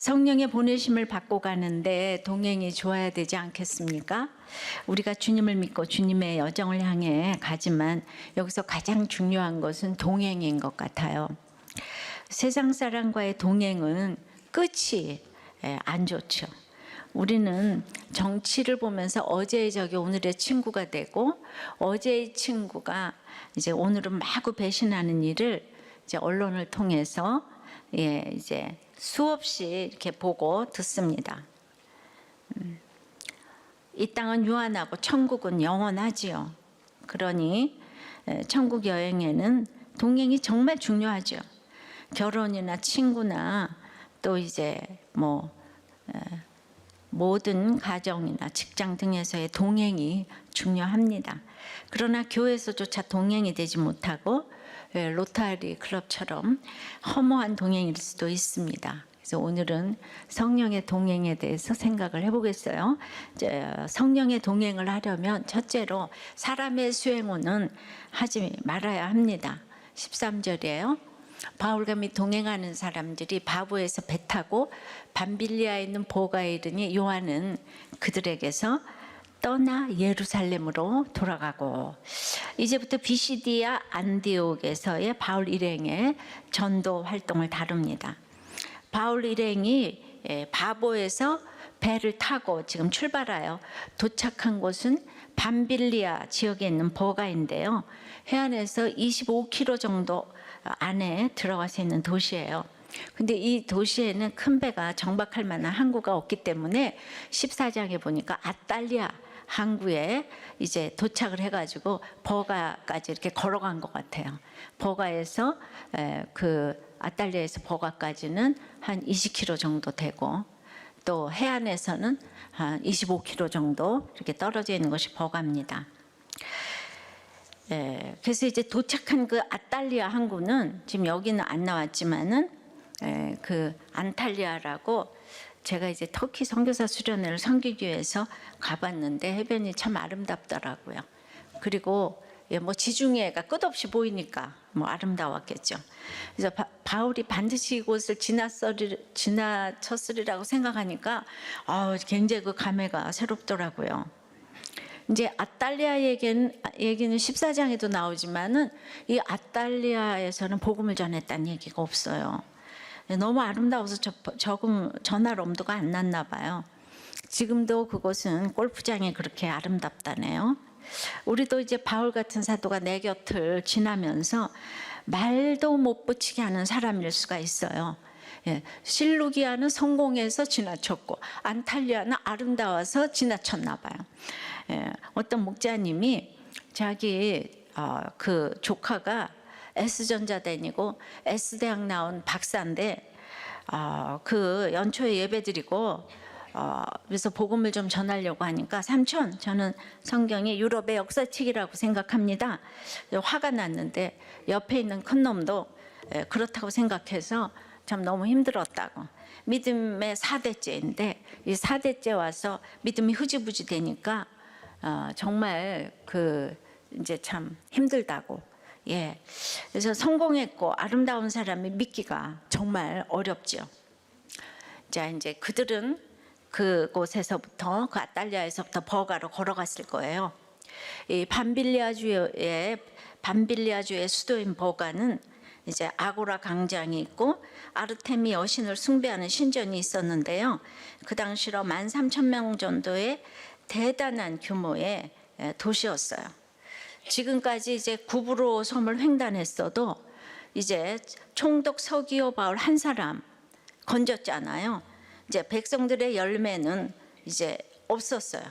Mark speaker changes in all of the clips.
Speaker 1: 성령의 보내심을 받고 가는데 동행이 좋아야 되지 않겠습니까? 우리가 주님을 믿고 주님의 여정을 향해 가지만 여기서 가장 중요한 것은 동행인 것 같아요. 세상 사람과의 동행은 끝이 안 좋죠. 우리는 정치를 보면서 어제의 적이 오늘의 친구가 되고, 어제의 친구가 이제 오늘은 마구 배신하는 일을 이제 언론을 통해서 이제 수없이 이렇게 보고 듣습니다. 이 땅은 유한하고 천국은 영원하지요. 그러니 천국 여행에는 동행이 정말 중요하죠. 결혼이나 친구나 또 이제 모든 가정이나 직장 등에서의 동행이 중요합니다. 그러나 교회에서조차 동행이 되지 못하고 로타리 클럽처럼 허무한 동행일 수도 있습니다. 그래서 오늘은 성령의 동행에 대해서 생각을 해보겠어요. 성령의 동행을 하려면 첫째로 사람의 수행호는 하지 말아야 합니다. 13절이에요. 바울과 및 동행하는 사람들이 바보에서 배 타고 밤빌리아에 있는 보가에 이르니 요한은 그들에게서 떠나 예루살렘으로 돌아가고, 이제부터 비시디아 안디옥에서의 바울 일행의 전도 활동을 다룹니다. 바울 일행이 바보에서 배를 타고 지금 출발하여 도착한 곳은 밤빌리아 지역에 있는 보가인데요. 해안에서 25km 정도 안에 들어가서 있는 도시예요. 근데 이 도시에는 큰 배가 정박할 만한 항구가 없기 때문에 14장에 보니까 아탈리아 항구에 이제 도착을 해가지고 버가까지 이렇게 걸어간 것 같아요. 버가에서 그 아탈리아에서 버가까지는 한 20km 정도 되고, 또 해안에서는 한 25km 정도 이렇게 떨어져 있는 것이 버가입니다. 그래서 이제 도착한 그 아탈리아 항구는 지금 여기는 안 나왔지만은 그 안탈리아라고, 제가 이제 터키 선교사 수련회를 섬기기 위해서 가봤는데 해변이 참 아름답더라고요. 그리고 지중해가 끝없이 보이니까 아름다웠겠죠. 그래서 바울이 반드시 이곳을 지나쳤으리라고 생각하니까 굉장히 그 감회가 새롭더라고요. 이제 아탈리아 얘기는 14장에도 나오지만은 이 아탈리아에서는 복음을 전했다는 얘기가 없어요. 너무 아름다워서 전할 엄두가 안 났나 봐요. 지금도 그곳은 골프장이 그렇게 아름답다네요. 우리도 이제 바울 같은 사도가 내 곁을 지나면서 말도 못 붙이게 하는 사람일 수가 있어요. 실루기아는 성공해서 지나쳤고 안탈리아는 아름다워서 지나쳤나 봐요. 어떤 목자님이 자기 그 조카가 S전자 다니고 S대학 나온 박사인데 그 연초에 예배드리고 그래서 복음을 좀 전하려고 하니까, 삼촌, 저는 성경이 유럽의 역사책이라고 생각합니다. 화가 났는데 옆에 있는 큰 놈도 그렇다고 생각해서 참 너무 힘들었다고. 믿음의 4대째인데 이 4대째 와서 믿음이 흐지부지 되니까 정말 이제 참 힘들다고. 그래서 성공했고 아름다운 사람이 믿기가 정말 어렵죠. 자, 이제 그들은 그곳에서부터, 그 아탈리아에서부터 버가로 걸어갔을 거예요. 이 밤빌리아주의 수도인 버가는 이제 아고라 광장이 있고 아르테미 여신을 숭배하는 신전이 있었는데요. 그 당시로 13,000명 정도의 대단한 규모의 도시였어요. 지금까지 이제 구브로 섬을 횡단했어도 이제 총독 서기오 바울 한 사람 건졌잖아요. 이제 백성들의 열매는 이제 없었어요.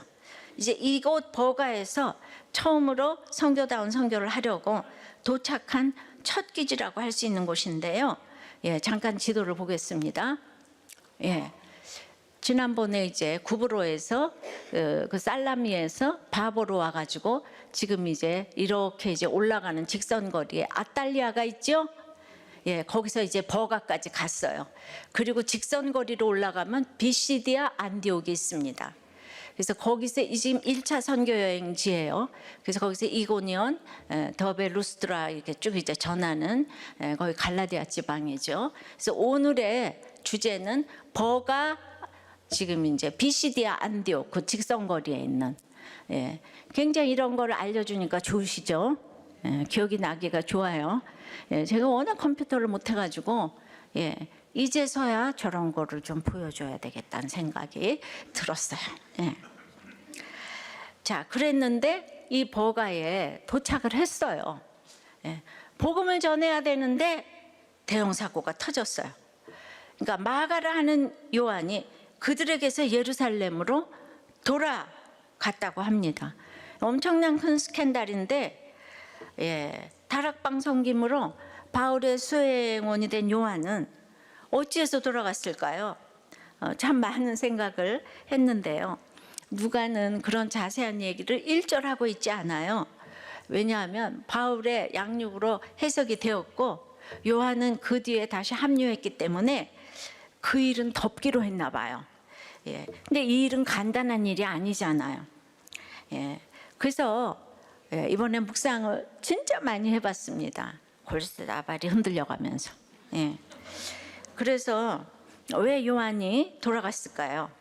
Speaker 1: 이제 이곳 버가에서 처음으로 선교다운 선교를 하려고 도착한 첫 기지라고 할 수 있는 곳인데요. 잠깐 지도를 보겠습니다. 지난번에 이제 구브로에서 그 살라미에서 바보로 와가지고 지금 이제 이렇게 이제 올라가는 직선거리에 아탈리아가 있죠. 거기서 이제 버가까지 갔어요. 그리고 직선거리로 올라가면 비시디아 안디옥이 있습니다. 그래서 거기서 지금 1차 선교 여행지예요. 그래서 거기서 이고니온, 더베, 루스드라 이렇게 쭉 이제 전하는 거기 갈라디아 지방이죠. 그래서 오늘의 주제는 버가 지금 이제 비시디아 안디오크 직선거리에 있는, 예, 굉장히 이런 거를 알려주니까 좋으시죠? 예, 기억이 나기가 좋아요. 예, 제가 워낙 컴퓨터를 못해가지고, 예, 이제서야 저런 거를 좀 보여줘야 되겠다는 생각이 들었어요. 예. 자, 그랬는데 이 버가에 도착을 했어요. 예, 복음을 전해야 되는데 대형 사고가 터졌어요. 그러니까 마가라 하는 요한이 그들에게서 예루살렘으로 돌아갔다고 합니다. 엄청난 큰 스캔들인데, 예, 다락방 섬김으로 바울의 수행원이 된 요한은 어찌해서 돌아갔을까요? 참 많은 생각을 했는데요. 누가는 그런 자세한 얘기를 일절하고 있지 않아요. 왜냐하면 바울의 양육으로 해석이 되었고 요한은 그 뒤에 다시 합류했기 때문에 그 일은 덮기로 했나 봐요. 예. 근데 이 일은 간단한 일이 아니잖아요. 예. 그래서 이번에 묵상을 진짜 많이 해봤습니다. 골스다발이 흔들려가면서. 예. 그래서 왜 요한이 돌아갔을까요?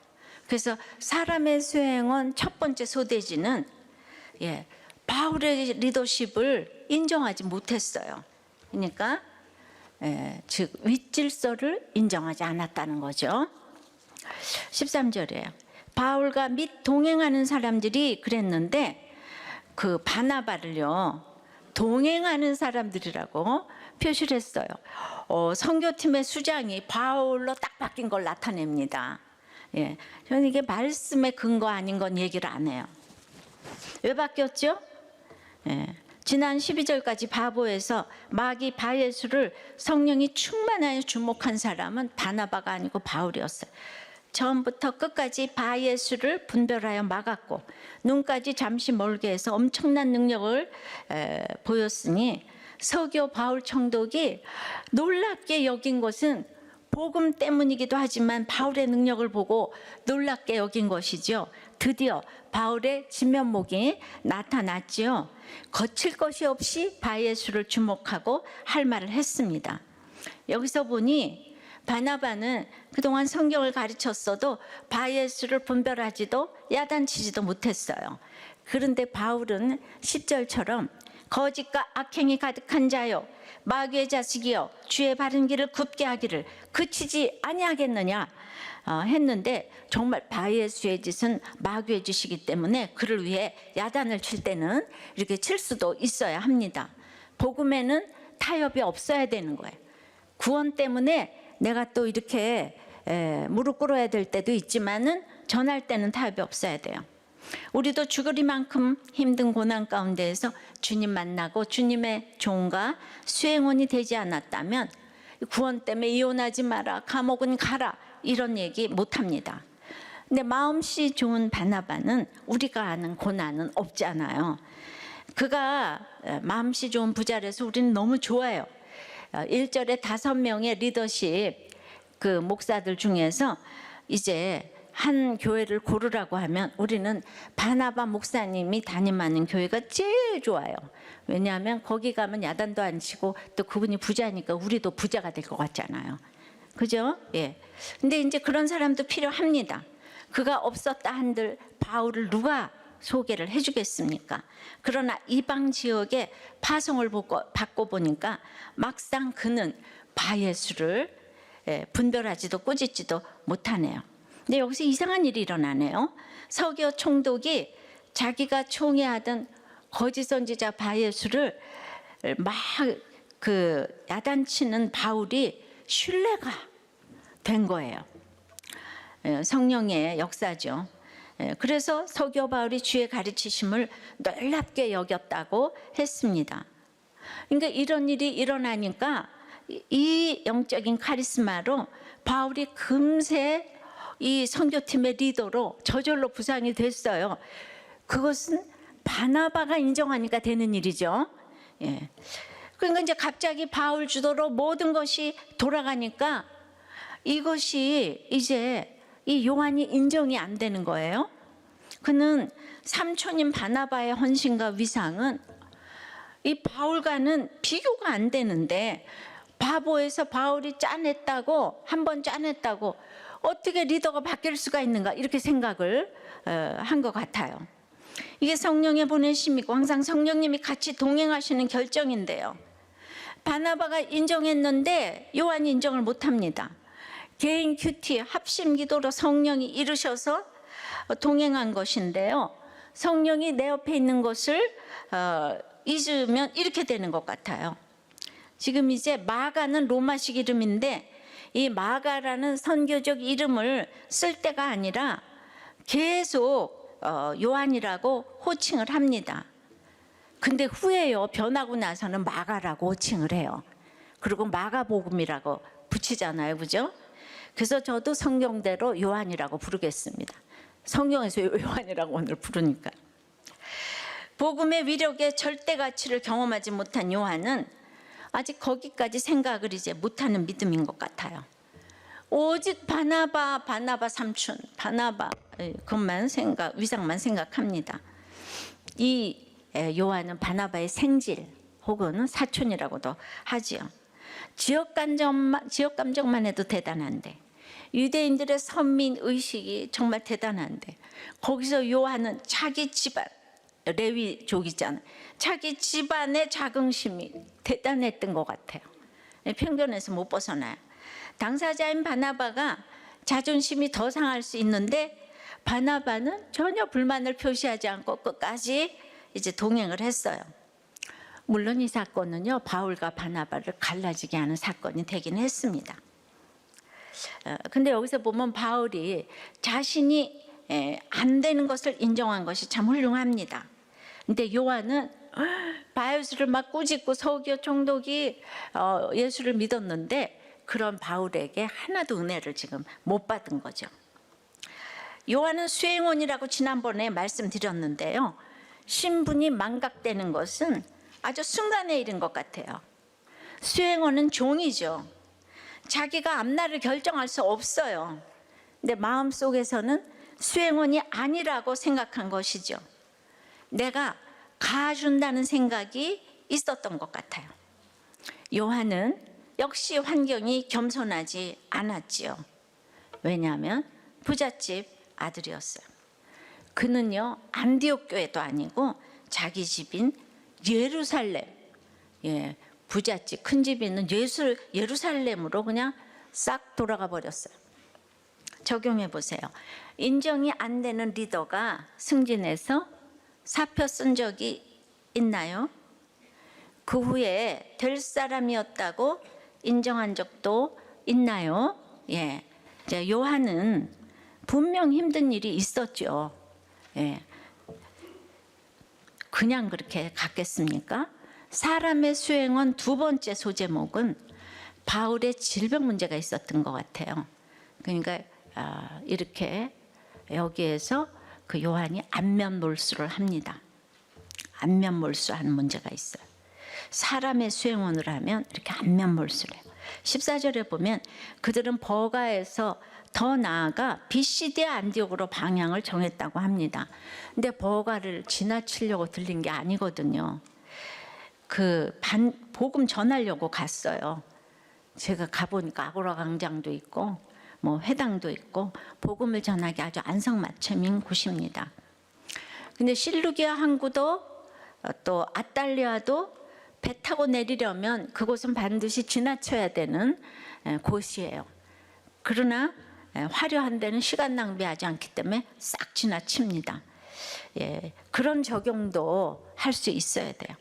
Speaker 1: 그래서 사람의 수행원 첫 번째 소대지는, 예, 바울의 리더십을 인정하지 못했어요. 그러니까 즉 윗질서를 인정하지 않았다는 거죠. 13절이에요. 바울과 및 동행하는 사람들이 그랬는데 그 바나바를요 동행하는 사람들이라고 표시를 했어요. 선교팀의 수장이 바울로 딱 바뀐 걸 나타냅니다. 예, 저는 이게 말씀의 근거 아닌 건 얘기를 안 해요. 왜 바뀌었죠? 예, 지난 12절까지 바보에서 마귀 바예수를 성령이 충만하여 주목한 사람은 바나바가 아니고 바울이었어요. 처음부터 끝까지 바예수를 분별하여 막았고 눈까지 잠시 멀게 해서 엄청난 능력을 보였으니 서교 바울 총독이 놀랍게 여긴 것은 복음 때문이기도 하지만 바울의 능력을 보고 놀랍게 여긴 것이죠. 드디어 바울의 진면목이 나타났지요. 거칠 것이 없이 바예수를 주목하고 할 말을 했습니다. 여기서 보니 바나바는 그동안 성경을 가르쳤어도 바예수를 분별하지도 야단치지도 못했어요. 그런데 바울은 10절처럼 거짓과 악행이 가득한 자요 마귀의 자식이여 주의 바른 길을 굽게 하기를 그치지 아니하겠느냐 했는데 정말 바예수의 짓은 마귀의 짓이기 때문에 그를 위해 야단을 칠 때는 이렇게 칠 수도 있어야 합니다. 복음에는 타협이 없어야 되는 거예요. 구원 때문에 내가 또 이렇게 무릎 꿇어야 될 때도 있지만은 전할 때는 타협이 없어야 돼요. 우리도 죽으리만큼 힘든 고난 가운데에서 주님 만나고 주님의 종과 수행원이 되지 않았다면 구원 때문에 이혼하지 마라, 감옥은 가라 이런 얘기 못합니다. 근데 마음씨 좋은 바나바는 우리가 아는 고난은 없잖아요. 그가 마음씨 좋은 부자라서 우리는 너무 좋아요. 1절에 5명의 리더십 그 목사들 중에서 이제 한 교회를 고르라고 하면 우리는 바나바 목사님이 담임하는 교회가 제일 좋아요. 왜냐하면 거기 가면 야단도 안 치고 또 그분이 부자니까 우리도 부자가 될 것 같잖아요. 그죠? 예. 근데 이제 그런 사람도 필요합니다. 그가 없었다 한들 바울을 누가 소개를 해주겠습니까? 그러나 이방 지역에 파송을 받고 보니까 막상 그는 바예수를 분별하지도 꾸짖지도 못하네요. 근데 여기서 이상한 일이 일어나네요. 서교 총독이 자기가 총애하던 거짓 선지자 바예수를 막 그 야단치는 바울이 신뢰가 된 거예요. 성령의 역사죠. 그래서 서교 바울이 주의 가르치심을 놀랍게 여겼다고 했습니다. 그러니까 이런 일이 일어나니까 이 영적인 카리스마로 바울이 금세 이 선교팀의 리더로 저절로 부상이 됐어요. 그것은 바나바가 인정하니까 되는 일이죠. 예. 그러니까 이제 갑자기 바울 주도로 모든 것이 돌아가니까 이것이 이제 이 요한이 인정이 안 되는 거예요. 그는 삼촌인 바나바의 헌신과 위상은 이 바울과는 비교가 안 되는데 바보에서 바울이 짜냈다고, 한 번 짜냈다고 어떻게 리더가 바뀔 수가 있는가, 이렇게 생각을 한 것 같아요. 이게 성령의 보내심이고 항상 성령님이 같이 동행하시는 결정인데요. 바나바가 인정했는데 요한이 인정을 못합니다. 개인 큐티, 합심 기도로 성령이 이르셔서 동행한 것인데요. 성령이 내 옆에 있는 것을 잊으면 이렇게 되는 것 같아요. 지금 이제 마가는 로마식 이름인데 이 마가라는 선교적 이름을 쓸 때가 아니라 계속 요한이라고 호칭을 합니다. 근데 후에요, 변하고 나서는 마가라고 호칭을 해요. 그리고 마가복음이라고 붙이잖아요, 그죠? 그래서 저도 성경대로 요한이라고 부르겠습니다. 성경에서 요한이라고 오늘 부르니까. 복음의 위력의 절대 가치를 경험하지 못한 요한은 아직 거기까지 생각을 이제 못하는 믿음인 것 같아요. 오직 바나바 삼촌, 바나바 그것만 위상만 생각합니다. 이 요한은 바나바의 생질 혹은 사촌이라고도 하지요. 지역 감정만 해도 대단한데, 유대인들의 선민 의식이 정말 대단한데, 거기서 요한은 자기 집안, 레위족이잖아요. 자기 집안의 자긍심이 대단했던 것 같아요. 편견에서 못 벗어나요. 당사자인 바나바가 자존심이 더 상할 수 있는데 바나바는 전혀 불만을 표시하지 않고 끝까지 이제 동행을 했어요. 물론 이 사건은요, 바울과 바나바를 갈라지게 하는 사건이 되긴 했습니다. 근데 여기서 보면 바울이 자신이 안 되는 것을 인정한 것이 참 훌륭합니다. 근데 요한은 바요스를 막 꾸짖고 서기오 총독이 예수를 믿었는데 그런 바울에게 하나도 은혜를 지금 못 받은 거죠. 요한은 수행원이라고 지난번에 말씀드렸는데요, 신분이 망각되는 것은 아주 순간의 일인 것 같아요. 수행원은 종이죠. 자기가 앞날을 결정할 수 없어요. 근데 마음속에서는 수행원이 아니라고 생각한 것이죠. 내가 가준다는 생각이 있었던 것 같아요. 요한은 역시 환경이 겸손하지 않았지요. 왜냐하면 부잣집 아들이었어요. 그는요, 안디옥 교회도 아니고 자기 집인 예루살렘, 부잣집 큰 집이 있는 예루살렘으로 그냥 싹 돌아가 버렸어요. 적용해 보세요. 인정이 안 되는 리더가 승진해서 사표 쓴 적이 있나요? 그 후에 될 사람이었다고 인정한 적도 있나요? 예. 요한은 분명 힘든 일이 있었죠. 예. 그냥 그렇게 갔겠습니까? 사람의 수행원 두 번째 소제목은 바울의 질병 문제가 있었던 것 같아요. 그러니까 이렇게 여기에서 그 요한이 안면몰수를 합니다. 안면몰수하는 문제가 있어요. 사람의 수행원을 하면 이렇게 안면몰수를 해요. 14절에 보면 그들은 버가에서 더 나아가 비시디아 안디옥으로 방향을 정했다고 합니다. 근데 버가를 지나치려고 들린 게 아니거든요. 복음 전하려고 갔어요. 제가 가보니까 아고라 광장도 있고 뭐 회당도 있고 복음을 전하기 아주 안성맞춤인 곳입니다. 근데 실루기아 항구도 또 아탈리아도 배 타고 내리려면 그곳은 반드시 지나쳐야 되는 곳이에요. 그러나 화려한 데는 시간 낭비하지 않기 때문에 싹 지나칩니다. 그런 적용도 할 수 있어야 돼요.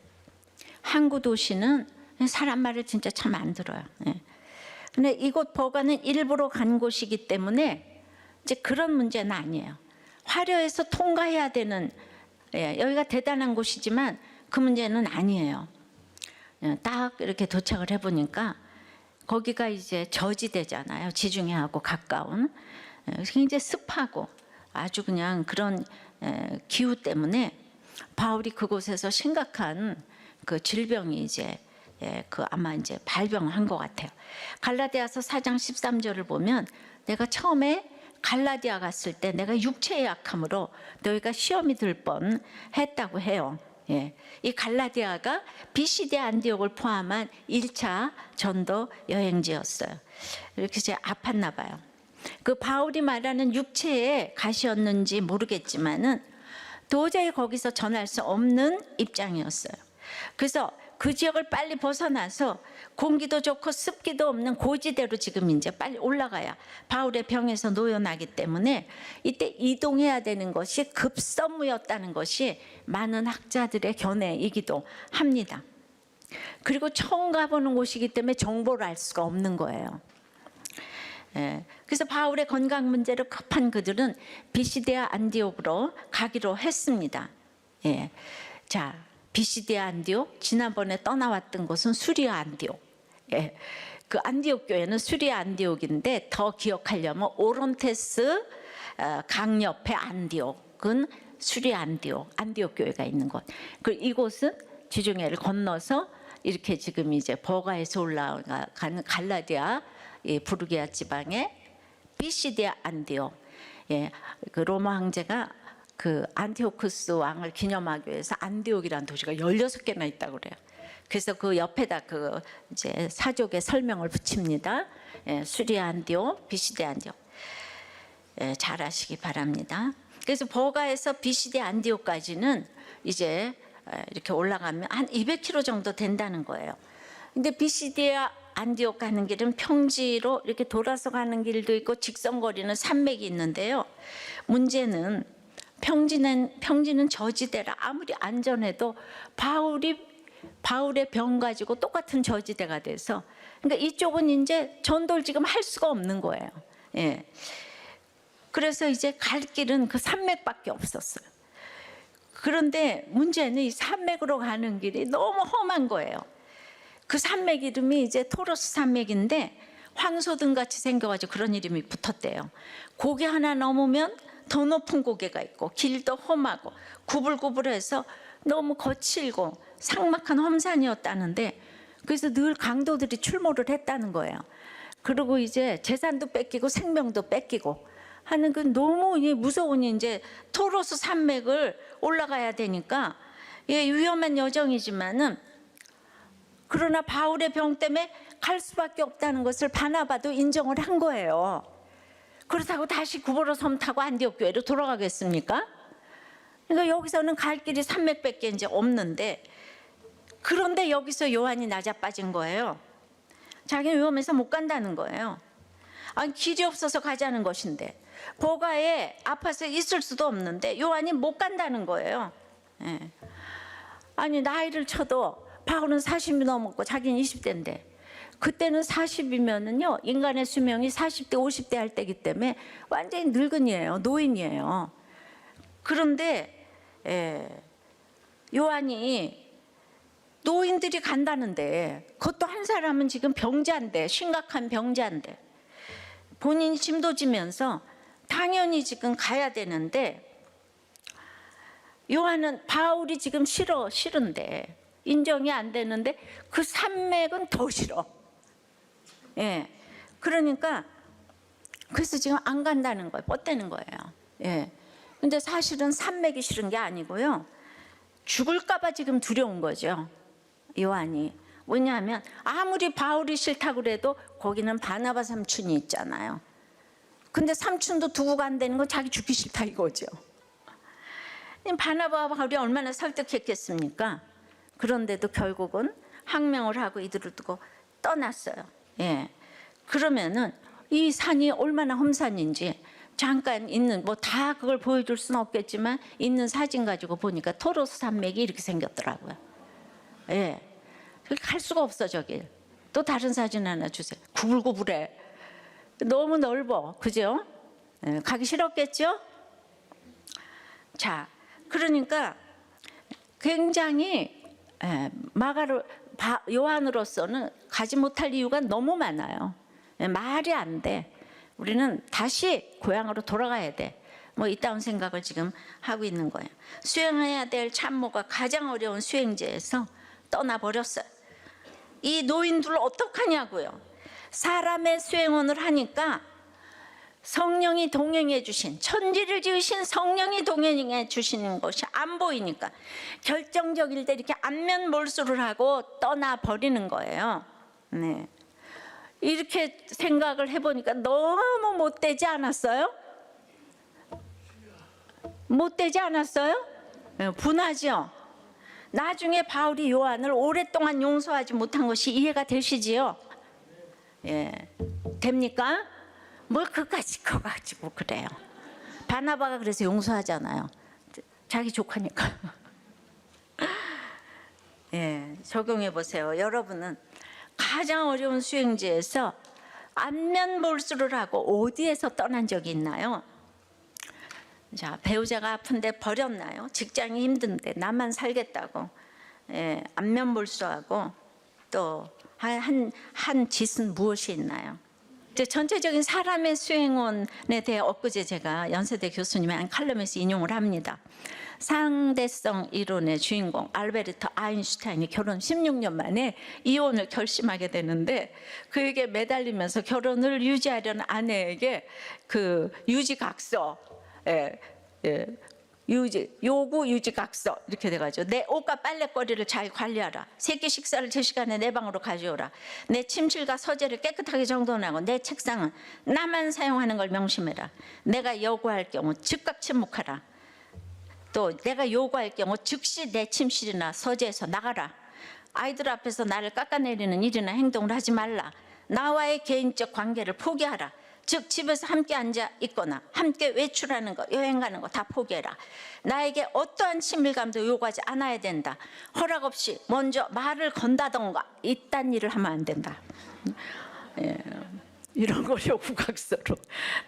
Speaker 1: 항구 도시는 사람 말을 진짜 참 안 들어요. 근데 이곳 버가는 일부러 간 곳이기 때문에 이제 그런 문제는 아니에요. 화려해서 통과해야 되는, 여기가 대단한 곳이지만 그 문제는 아니에요. 딱 이렇게 도착을 해보니까 거기가 이제 저지대잖아요. 지중해하고 가까운. 굉장히 습하고 아주 그냥 그런 기후 때문에 바울이 그곳에서 심각한 그 질병이 이제 아마 이제 발병한 것 같아요. 갈라디아서 4장 13절을 보면 내가 처음에 갈라디아 갔을 때 내가 육체의 약함으로 너희가 시험이 들 뻔했다고 해요. 예, 이 갈라디아가 비시디아 안디옥을 포함한 1차 전도 여행지였어요. 이렇게 제가 아팠나 봐요. 그 바울이 말하는 육체의 가시였는지 모르겠지만은 도저히 거기서 전할 수 없는 입장이었어요. 그래서 그 지역을 빨리 벗어나서 공기도 좋고 습기도 없는 고지대로 지금 이제 빨리 올라가야 바울의 병에서 놓여나기 때문에 이때 이동해야 되는 것이 급선무였다는 것이 많은 학자들의 견해이기도 합니다. 그리고 처음 가보는 곳이기 때문에 정보를 알 수가 없는 거예요. 예, 그래서 바울의 건강 문제로 급한 그들은 비시디아 안디옥으로 가기로 했습니다. 예, 자, 비시디아 안디옥, 지난번에 떠나왔던 곳은 수리아 안디옥. 예, 그 안디옥 교회는 수리아 안디옥인데 더 기억하려면 오론테스 강 옆에 안디옥은 수리아 안디옥, 안디옥 교회가 있는 곳. 그 이곳은 지중해를 건너서 이렇게 지금 이제 버가에서 올라가는 갈라디아 부르기아 지방의 비시디아 안디옥. 예, 그 로마 황제가 그 안티오쿠스 왕을 기념하기 위해서 안디옥이라는 도시가 16개나 있다고 그래요. 그래서 그 옆에다 그 이제 사족의 설명을 붙입니다. 예, 수리아 안디옥, 비시디아 안디옥. 예, 잘 아시기 바랍니다. 그래서 버가에서 비시디아 안디옥까지는 이제 이렇게 올라가면 한 200km 정도 된다는 거예요. 근데 비시디아 안디옥 가는 길은 평지로 이렇게 돌아서 가는 길도 있고 직선거리는 산맥이 있는데요. 문제는 평지는 저지대라 아무리 안전해도 바울의 병 가지고 똑같은 저지대가 돼서 그러니까 이쪽은 이제 전도를 지금 할 수가 없는 거예요. 예. 그래서 이제 갈 길은 그 산맥밖에 없었어요. 그런데 문제는 이 산맥으로 가는 길이 너무 험한 거예요. 그 산맥 이름이 이제 토로스 산맥인데 황소등 같이 생겨가지고 그런 이름이 붙었대요. 고개 하나 넘으면 더 높은 고개가 있고 길도 험하고 구불구불해서 너무 거칠고 삭막한 험산이었다는데 그래서 늘 강도들이 출몰을 했다는 거예요. 그리고 이제 재산도 뺏기고 생명도 뺏기고 하는 그 너무 무서운 이제 토로스 산맥을 올라가야 되니까 위험한 여정이지만은 그러나 바울의 병 때문에 갈 수밖에 없다는 것을 바나바도 인정을 한 거예요. 그렇다고 다시 구보로 섬 타고 안디옥 교회로 돌아가겠습니까? 그러니까 여기서는 갈 길이 산맥밖에 이제 없는데 그런데 여기서 요한이 낮아빠진 거예요. 자기는 위험해서 못 간다는 거예요. 아니 길이 없어서 가자는 것인데 버가에 아파서 있을 수도 없는데 요한이 못 간다는 거예요. 예. 아니 나이를 쳐도 바울은 40이 넘었고 자기는 20대인데 그때는 40이면은요 인간의 수명이 40대 50대 할 때이기 때문에 완전히 늙은이에요. 노인이에요. 그런데 요한이 노인들이 간다는데 그것도 한 사람은 지금 병자인데 심각한 병자인데 본인이 짐도 지면서 당연히 지금 가야 되는데 요한은 바울이 지금 싫은데 인정이 안 되는데 그 산맥은 더 싫어. 예, 그러니까 그래서 지금 안 간다는 거예요. 뻗대는 거예요. 예, 근데 사실은 산맥이 싫은 게 아니고요. 죽을까봐 지금 두려운 거죠. 요한이. 왜냐하면 아무리 바울이 싫다고 그래도 거기는 바나바 삼촌이 있잖아요. 근데 삼촌도 두고 간다는 건 자기 죽기 싫다 이거죠. 바나바와 바울이 얼마나 설득했겠습니까? 그런데도 결국은 항명을 하고 이들을 두고 떠났어요. 예. 그러면은 이 산이 얼마나 험산인지 잠깐 있는 뭐 다 그걸 보여줄 수는 없겠지만 있는 사진 가지고 보니까 토로스 산맥이 이렇게 생겼더라고요. 예. 갈 수가 없어 저기. 또 다른 사진 하나 주세요. 구불구불해. 너무 넓어, 그죠? 예. 가기 싫었겠죠? 자, 그러니까 굉장히 요한으로서는 가지 못할 이유가 너무 많아요. 말이 안 돼. 우리는 다시 고향으로 돌아가야 돼. 뭐 이따운 생각을 지금 하고 있는 거예요. 수행해야 될 참모가 가장 어려운 수행제에서 떠나버렸어요. 이 노인들을 어떡하냐고요. 사람의 수행원을 하니까 성령이 동행해 주신, 천지를 지으신 성령이 동행해 주시는 것이 안 보이니까 결정적일 때 이렇게 안면 몰수를 하고 떠나 버리는 거예요. 네. 이렇게 생각을 해보니까 너무 못되지 않았어요? 못되지 않았어요? 네, 분하죠. 나중에 바울이 요한을 오랫동안 용서하지 못한 것이 이해가 되시지요? 예, 됩니까? 뭘 그까짓 커가지고 그래요. 바나바가 그래서 용서하잖아요. 자기 조카니까. 예, 적용해 보세요. 여러분은 가장 어려운 수행지에서 안면 몰수를 하고 어디에서 떠난 적이 있나요? 자, 배우자가 아픈데 버렸나요? 직장이 힘든데 나만 살겠다고, 예, 안면 몰수하고 또 한 짓은 무엇이 있나요? 이제 전체적인 사람의 수행원에 대해 엊그제 제가 연세대 교수님의 한 칼럼에서 인용을 합니다. 상대성 이론의 주인공 알베르트 아인슈타인이 결혼 16년 만에 이혼을 결심하게 되는데, 그에게 매달리면서 결혼을 유지하려는 아내에게 그 유지각서, 요구 유지각서 이렇게 돼가지고, 내 옷과 빨래거리를 잘 관리하라, 새끼 식사를 제 시간에 내 방으로 가져오라, 내 침실과 서재를 깨끗하게 정돈하고 내 책상은 나만 사용하는 걸 명심해라, 내가 요구할 경우 즉각 침묵하라, 또 내가 요구할 경우 즉시 내 침실이나 서재에서 나가라, 아이들 앞에서 나를 깎아내리는 일이나 행동을 하지 말라, 나와의 개인적 관계를 포기하라, 즉 집에서 함께 앉아 있거나 함께 외출하는 거, 여행 가는 거 다 포기해라, 나에게 어떠한 친밀감도 요구하지 않아야 된다, 허락 없이 먼저 말을 건다던가 이딴 일을 하면 안 된다. 예, 이런 걸 요구각서로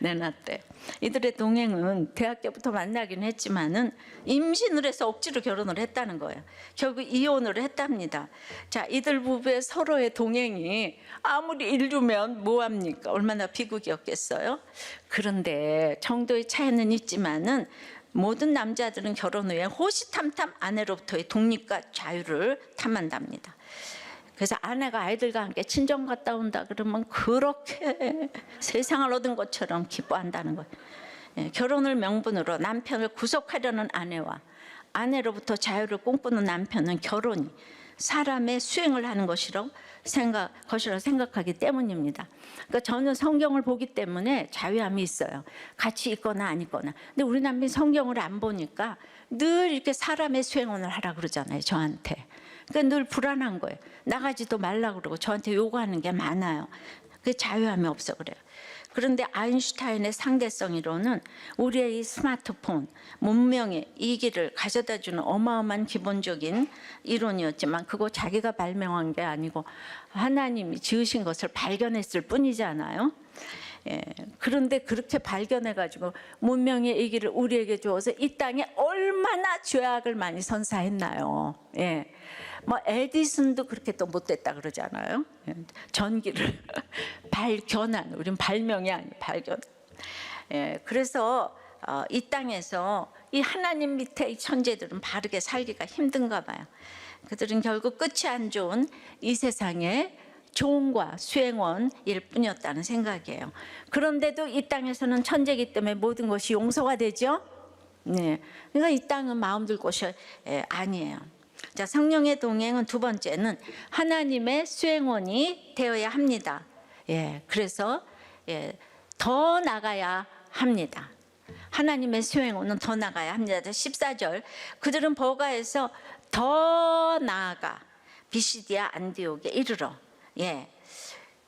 Speaker 1: 내놨대. 이들의 동행은 대학교부터 만나긴 했지만은 임신을 해서 억지로 결혼을 했다는 거예요. 결국 이혼을 했답니다. 자, 이들 부부의 서로의 동행이 아무리 인류면 뭐합니까? 얼마나 비극이었겠어요? 그런데 정도의 차이는 있지만은 모든 남자들은 결혼 후에 호시탐탐 아내로부터의 독립과 자유를 탐한답니다. 그래서 아내가 아이들과 함께 친정 갔다 온다 그러면 그렇게 세상을 얻은 것처럼 기뻐한다는 거예요. 예, 결혼을 명분으로 남편을 구속하려는 아내와 아내로부터 자유를 꿈꾸는 남편은 결혼이 사람의 수행을 하는 것이라고 생각하기 때문입니다. 그러니까 저는 성경을 보기 때문에 자유함이 있어요. 같이 있거나 안 있거나. 근데 우리 남편이 성경을 안 보니까 늘 이렇게 사람의 수행원을 하라 그러잖아요, 저한테. 그러니까 늘 불안한 거예요. 나가지도 말라고 그러고 저한테 요구하는 게 많아요. 그게 자유함이 없어 그래요. 그런데 아인슈타인의 상대성 이론은 우리의 이 스마트폰, 문명의 이기를 가져다주는 어마어마한 기본적인 이론이었지만, 그거 자기가 발명한 게 아니고 하나님이 지으신 것을 발견했을 뿐이잖아요. 예, 그런데 그렇게 발견해가지고 문명의 이기를 우리에게 주어서 이 땅에 얼마나 죄악을 많이 선사했나요. 예. 뭐 에디슨도 그렇게 또 못됐다 그러잖아요. 전기를 발견한, 우린 발명이 아니에요, 발견. 예, 그래서 이 땅에서 이 하나님 밑에 이 천재들은 바르게 살기가 힘든가 봐요. 그들은 결국 끝이 안 좋은 이 세상에 종과 수행원일 뿐이었다는 생각이에요. 그런데도 이 땅에서는 천재이기 때문에 모든 것이 용서가 되죠. 네, 그러니까 이 땅은 마음 둘 곳이 아니에요. 자, 성령의 동행은 두 번째는 하나님의 수행원이 되어야 합니다. 예, 그래서 더 나가야 합니다. 하나님의 수행원은 더 나가야 합니다. 14절, 그들은 버가에서 더 나아가 비시디아 안디옥에 이르러. 예,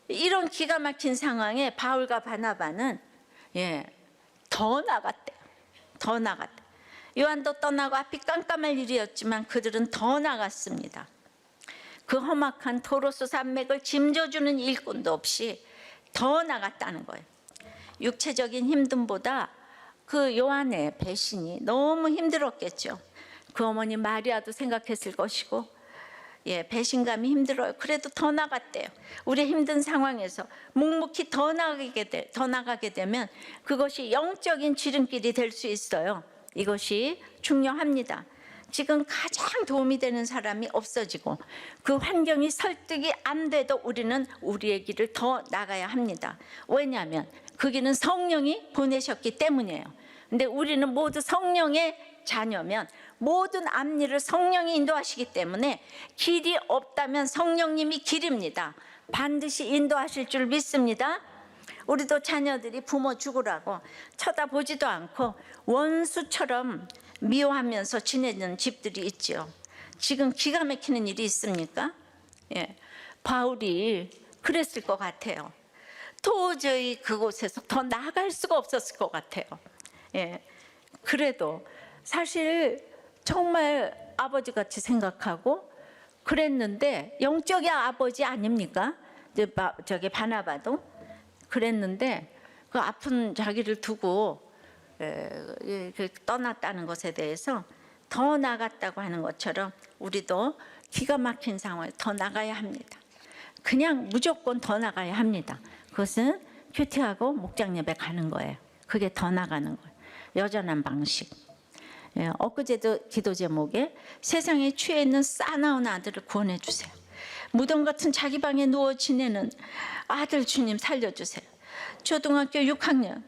Speaker 1: 이런 기가 막힌 상황에 바울과 바나바는 더 나갔대요. 더 나갔대. 요한도 떠나고 앞이 깜깜할 일이었지만 그들은 더 나갔습니다. 그 험악한 토로스 산맥을 짐져주는 일꾼도 없이 더 나갔다는 거예요. 육체적인 힘듦보다 그 요한의 배신이 너무 힘들었겠죠. 그 어머니 마리아도 생각했을 것이고, 배신감이 힘들어요. 그래도 더 나갔대요. 우리 힘든 상황에서 묵묵히 더 나가게 되면 그것이 영적인 지름길이 될 수 있어요. 이것이 중요합니다. 지금 가장 도움이 되는 사람이 없어지고 그 환경이 설득이 안 돼도 우리는 우리의 길을 더 나가야 합니다. 왜냐하면 거기는 성령이 보내셨기 때문이에요. 근데 우리는 모두 성령의 자녀면 모든 앞일을 성령이 인도하시기 때문에 길이 없다면 성령님이 길입니다. 반드시 인도하실 줄 믿습니다. 우리도 자녀들이 부모 죽으라고 쳐다보지도 않고 원수처럼 미워하면서 지내는 집들이 있죠. 지금 기가 막히는 일이 있습니까? 예, 바울이 그랬을 것 같아요. 도저히 그곳에서 더 나아갈 수가 없었을 것 같아요. 예, 그래도 사실 정말 아버지같이 생각하고 그랬는데 영적인 아버지 아닙니까? 저기 바나바도 그랬는데 그 아픈 자기를 두고 떠났다는 것에 대해서 더 나갔다고 하는 것처럼 우리도 기가 막힌 상황에 더 나가야 합니다. 그냥 무조건 더 나가야 합니다. 그것은 큐티하고 목장 예배 가는 거예요. 그게 더 나가는 거예요. 여전한 방식. 엊그제도 기도 제목에 세상에 취해 있는 싸나운 아들을 구원해 주세요. 무덤 같은 자기 방에 누워 지내는 아들 주님 살려주세요. 초등학교 6학년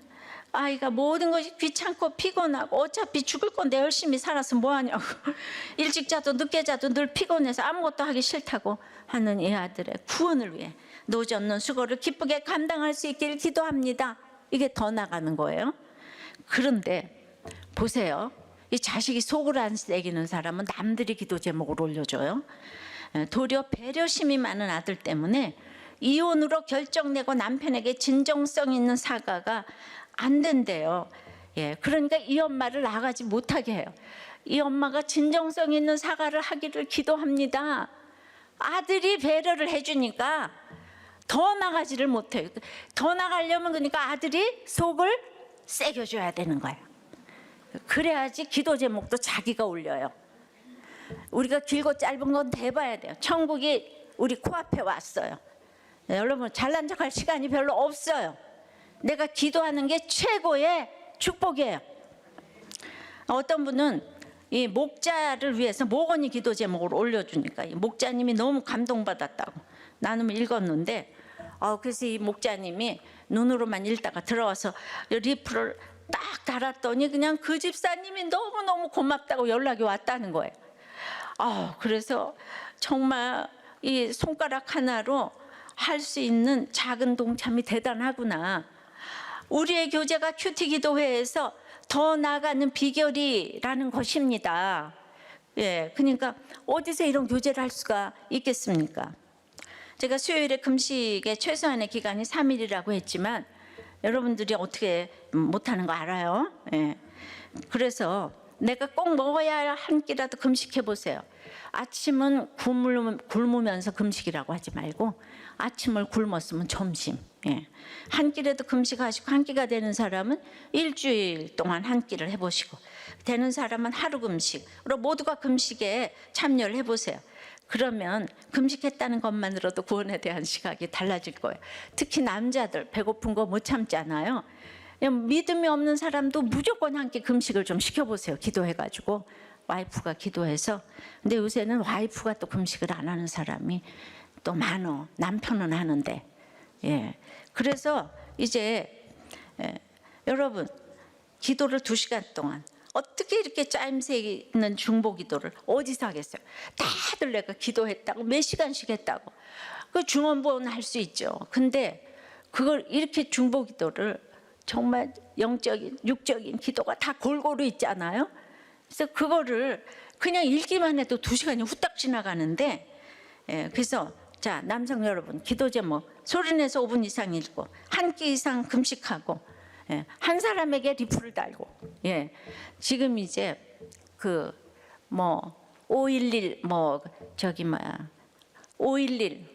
Speaker 1: 아이가 모든 것이 귀찮고 피곤하고 어차피 죽을 건데 열심히 살아서 뭐하냐고 일찍 자도 늦게 자도 늘 피곤해서 아무것도 하기 싫다고 하는 이 아들의 구원을 위해 노젓는 수고를 기쁘게 감당할 수 있기를 기도합니다. 이게 더 나가는 거예요. 그런데 보세요. 이 자식이 속을 안 새기는 사람은 남들이 기도 제목을 올려줘요. 도리어 배려심이 많은 아들 때문에 이혼으로 결정내고 남편에게 진정성 있는 사과가 안 된대요. 예, 그러니까 이 엄마를 나가지 못하게 해요. 이 엄마가 진정성 있는 사과를 하기를 기도합니다. 아들이 배려를 해주니까 더 나가지를 못해요. 더 나가려면 그러니까 아들이 속을 새겨줘야 되는 거예요. 그래야지 기도 제목도 자기가 올려요. 우리가 길고 짧은 건 대봐야 돼요. 천국이 우리 코앞에 왔어요. 여러분 잘난 척할 시간이 별로 없어요. 내가 기도하는 게 최고의 축복이에요. 어떤 분은 이 목자를 위해서 목원이 기도 제목을 올려주니까 이 목자님이 너무 감동받았다고 나눔을 읽었는데 그래서 이 목자님이 눈으로만 읽다가 들어와서 리플을 딱 달았더니 그냥 그 집사님이 너무너무 고맙다고 연락이 왔다는 거예요. 그래서 정말 이 손가락 하나로 할 수 있는 작은 동참이 대단하구나. 우리의 교제가 큐티 기도회에서 더 나아가는 비결이라는 것입니다. 예, 그러니까 어디서 이런 교제를 할 수가 있겠습니까? 제가 수요일에 금식의 최소한의 기간이 3일이라고 했지만 여러분들이 어떻게 못하는 거 알아요. 예. 그래서 내가 꼭 먹어야 할 한 끼라도 금식해 보세요. 아침은 굶으면서 금식이라고 하지 말고 아침을 굶었으면 점심. 예. 한 끼라도 금식하시고 한 끼가 되는 사람은 일주일 동안 한 끼를 해보시고 되는 사람은 하루 금식으로 모두가 금식에 참여를 해보세요. 그러면 금식했다는 것만으로도 구원에 대한 시각이 달라질 거예요. 특히 남자들 배고픈 거 못 참잖아요. 믿음이 없는 사람도 무조건 한 끼 금식을 좀 시켜보세요. 기도해가지고 와이프가 기도해서. 근데 요새는 와이프가 또 금식을 안 하는 사람이 또 많어. 남편은 하는데. 예. 그래서 이제 여러분 기도를 2시간 동안 어떻게 이렇게 짜임새 있는 중보 기도를 어디서 하겠어요? 다들 내가 기도했다고 몇 시간씩 했다고 그 중원부원 할 수 있죠. 근데 그걸 이렇게 중보 기도를 정말 영적인 육적인 기도가 다 골고루 있잖아요. 그래서 그거를 그냥 읽기만 해도 2시간이 후딱 지나가는데 그래서 자 남성 여러분 기도 제목 소리내서 5분 이상 읽고 한 끼 이상 금식하고 한 사람에게 리플을 달고 지금 이제 그 뭐 511 뭐 저기 뭐야 511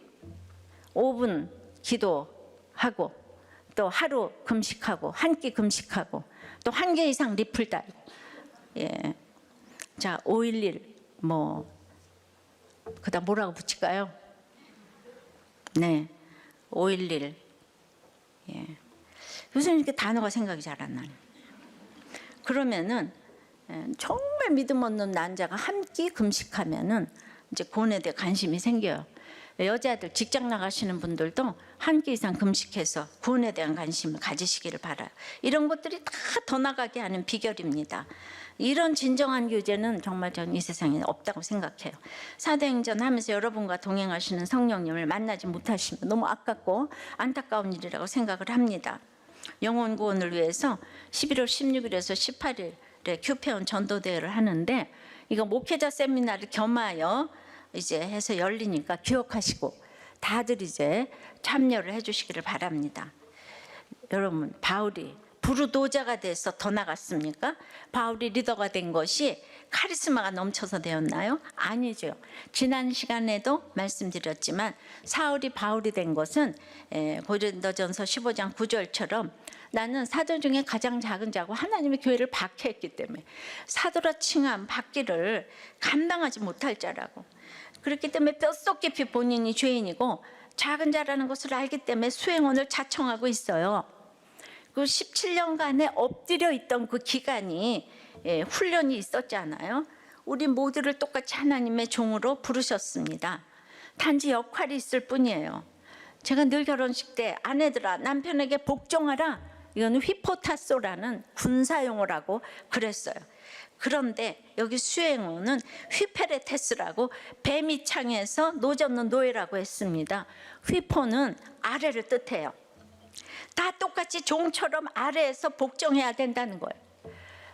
Speaker 1: 5분 기도하고 또 하루 금식하고 한 끼 금식하고 또 1개 이상 리플 달고 자 511 뭐 그다음 뭐라고 붙일까요? 네 511 요즘 이렇게 단어가 생각이 잘 안 나요. 그러면은 정말 믿음 없는 난자가 한 끼 금식하면은 이제 구원에 대해 관심이 생겨요. 여자들 직장 나가시는 분들도 한 끼 이상 금식해서 구원에 대한 관심을 가지시기를 바라요. 이런 것들이 다 더 나가게 하는 비결입니다. 이런 진정한 교제는 정말 저는 이 세상에 없다고 생각해요. 사도행전 하면서 여러분과 동행하시는 성령님을 만나지 못하시면 너무 아깝고 안타까운 일이라고 생각을 합니다. 영혼 구원을 위해서 11월 16일에서 18일에 규표원 전도대회를 하는데, 이거 목회자 세미나를 겸하여 이제 해서 열리니까 기억하시고 다들 이제 참여를 해주시기를 바랍니다. 여러분, 바울이 부르도자가 돼서 더 나갔습니까? 바울이 리더가 된 것이 카리스마가 넘쳐서 되었나요? 아니죠. 지난 시간에도 말씀드렸지만 사울이 바울이 된 것은 고린도전서 15장 9절처럼 나는 사도 중에 가장 작은 자고 하나님의 교회를 박해했기 때문에 사도라 칭함 받기를 감당하지 못할 자라고, 그렇기 때문에 뼛속 깊이 본인이 죄인이고 작은 자라는 것을 알기 때문에 수행원을 자청하고 있어요. 그 17년간에 엎드려 있던 그 기간이 훈련이 있었잖아요. 우리 모두를 똑같이 하나님의 종으로 부르셨습니다. 단지 역할이 있을 뿐이에요. 제가 늘 결혼식 때 아내들아 남편에게 복종하라, 이거는 휘포타소라는 군사용어라고 그랬어요. 그런데 여기 수행어는 휘페레테스라고 뱀이 창에서 노젓는 노예라고 했습니다. 휘포는 아래를 뜻해요. 다 똑같이 종처럼 아래에서 복종해야 된다는 거예요.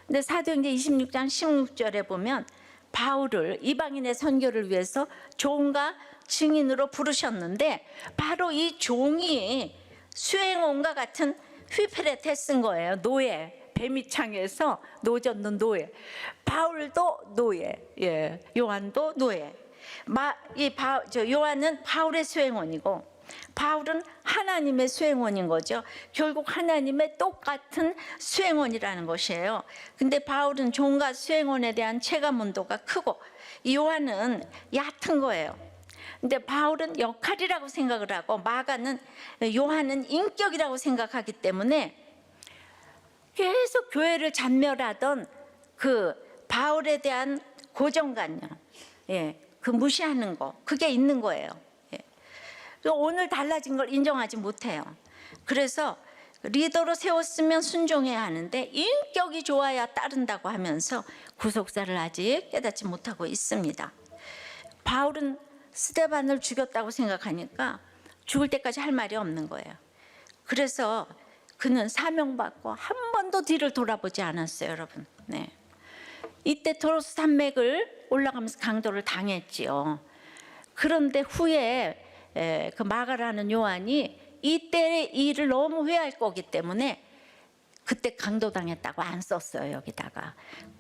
Speaker 1: 근데 사도행전 26장 16절에 보면 바울을 이방인의 선교를 위해서 종과 증인으로 부르셨는데 바로 이 종이 수행원과 같은 휘페레테스인 거예요. 노예, 뱀이창에서 노젓는 노예. 바울도 노예, 요한도 노예. 요한은 바울의 수행원이고 바울은 하나님의 수행원인 거죠. 결국 하나님의 똑같은 수행원이라는 것이에요. 근데 바울은 종과 수행원에 대한 체감 온도가 크고 요한은 얕은 거예요. 근데 바울은 역할이라고 생각을 하고 요한은 인격이라고 생각하기 때문에 계속 교회를 잔멸하던 그 바울에 대한 고정관념, 그 무시하는 거, 그게 있는 거예요. 오늘 달라진 걸 인정하지 못해요. 그래서 리더로 세웠으면 순종해야 하는데 인격이 좋아야 따른다고 하면서 구속사를 아직 깨닫지 못하고 있습니다. 바울은 스데반을 죽였다고 생각하니까 죽을 때까지 할 말이 없는 거예요. 그래서 그는 사명받고 한 번도 뒤를 돌아보지 않았어요, 여러분. 이때 토로스 산맥을 올라가면서 강도를 당했지요. 그런데 후에 그 마가라는 요한이 이때의 일을 너무 후회할 거기 때문에 그때 강도당했다고 안 썼어요, 여기다가.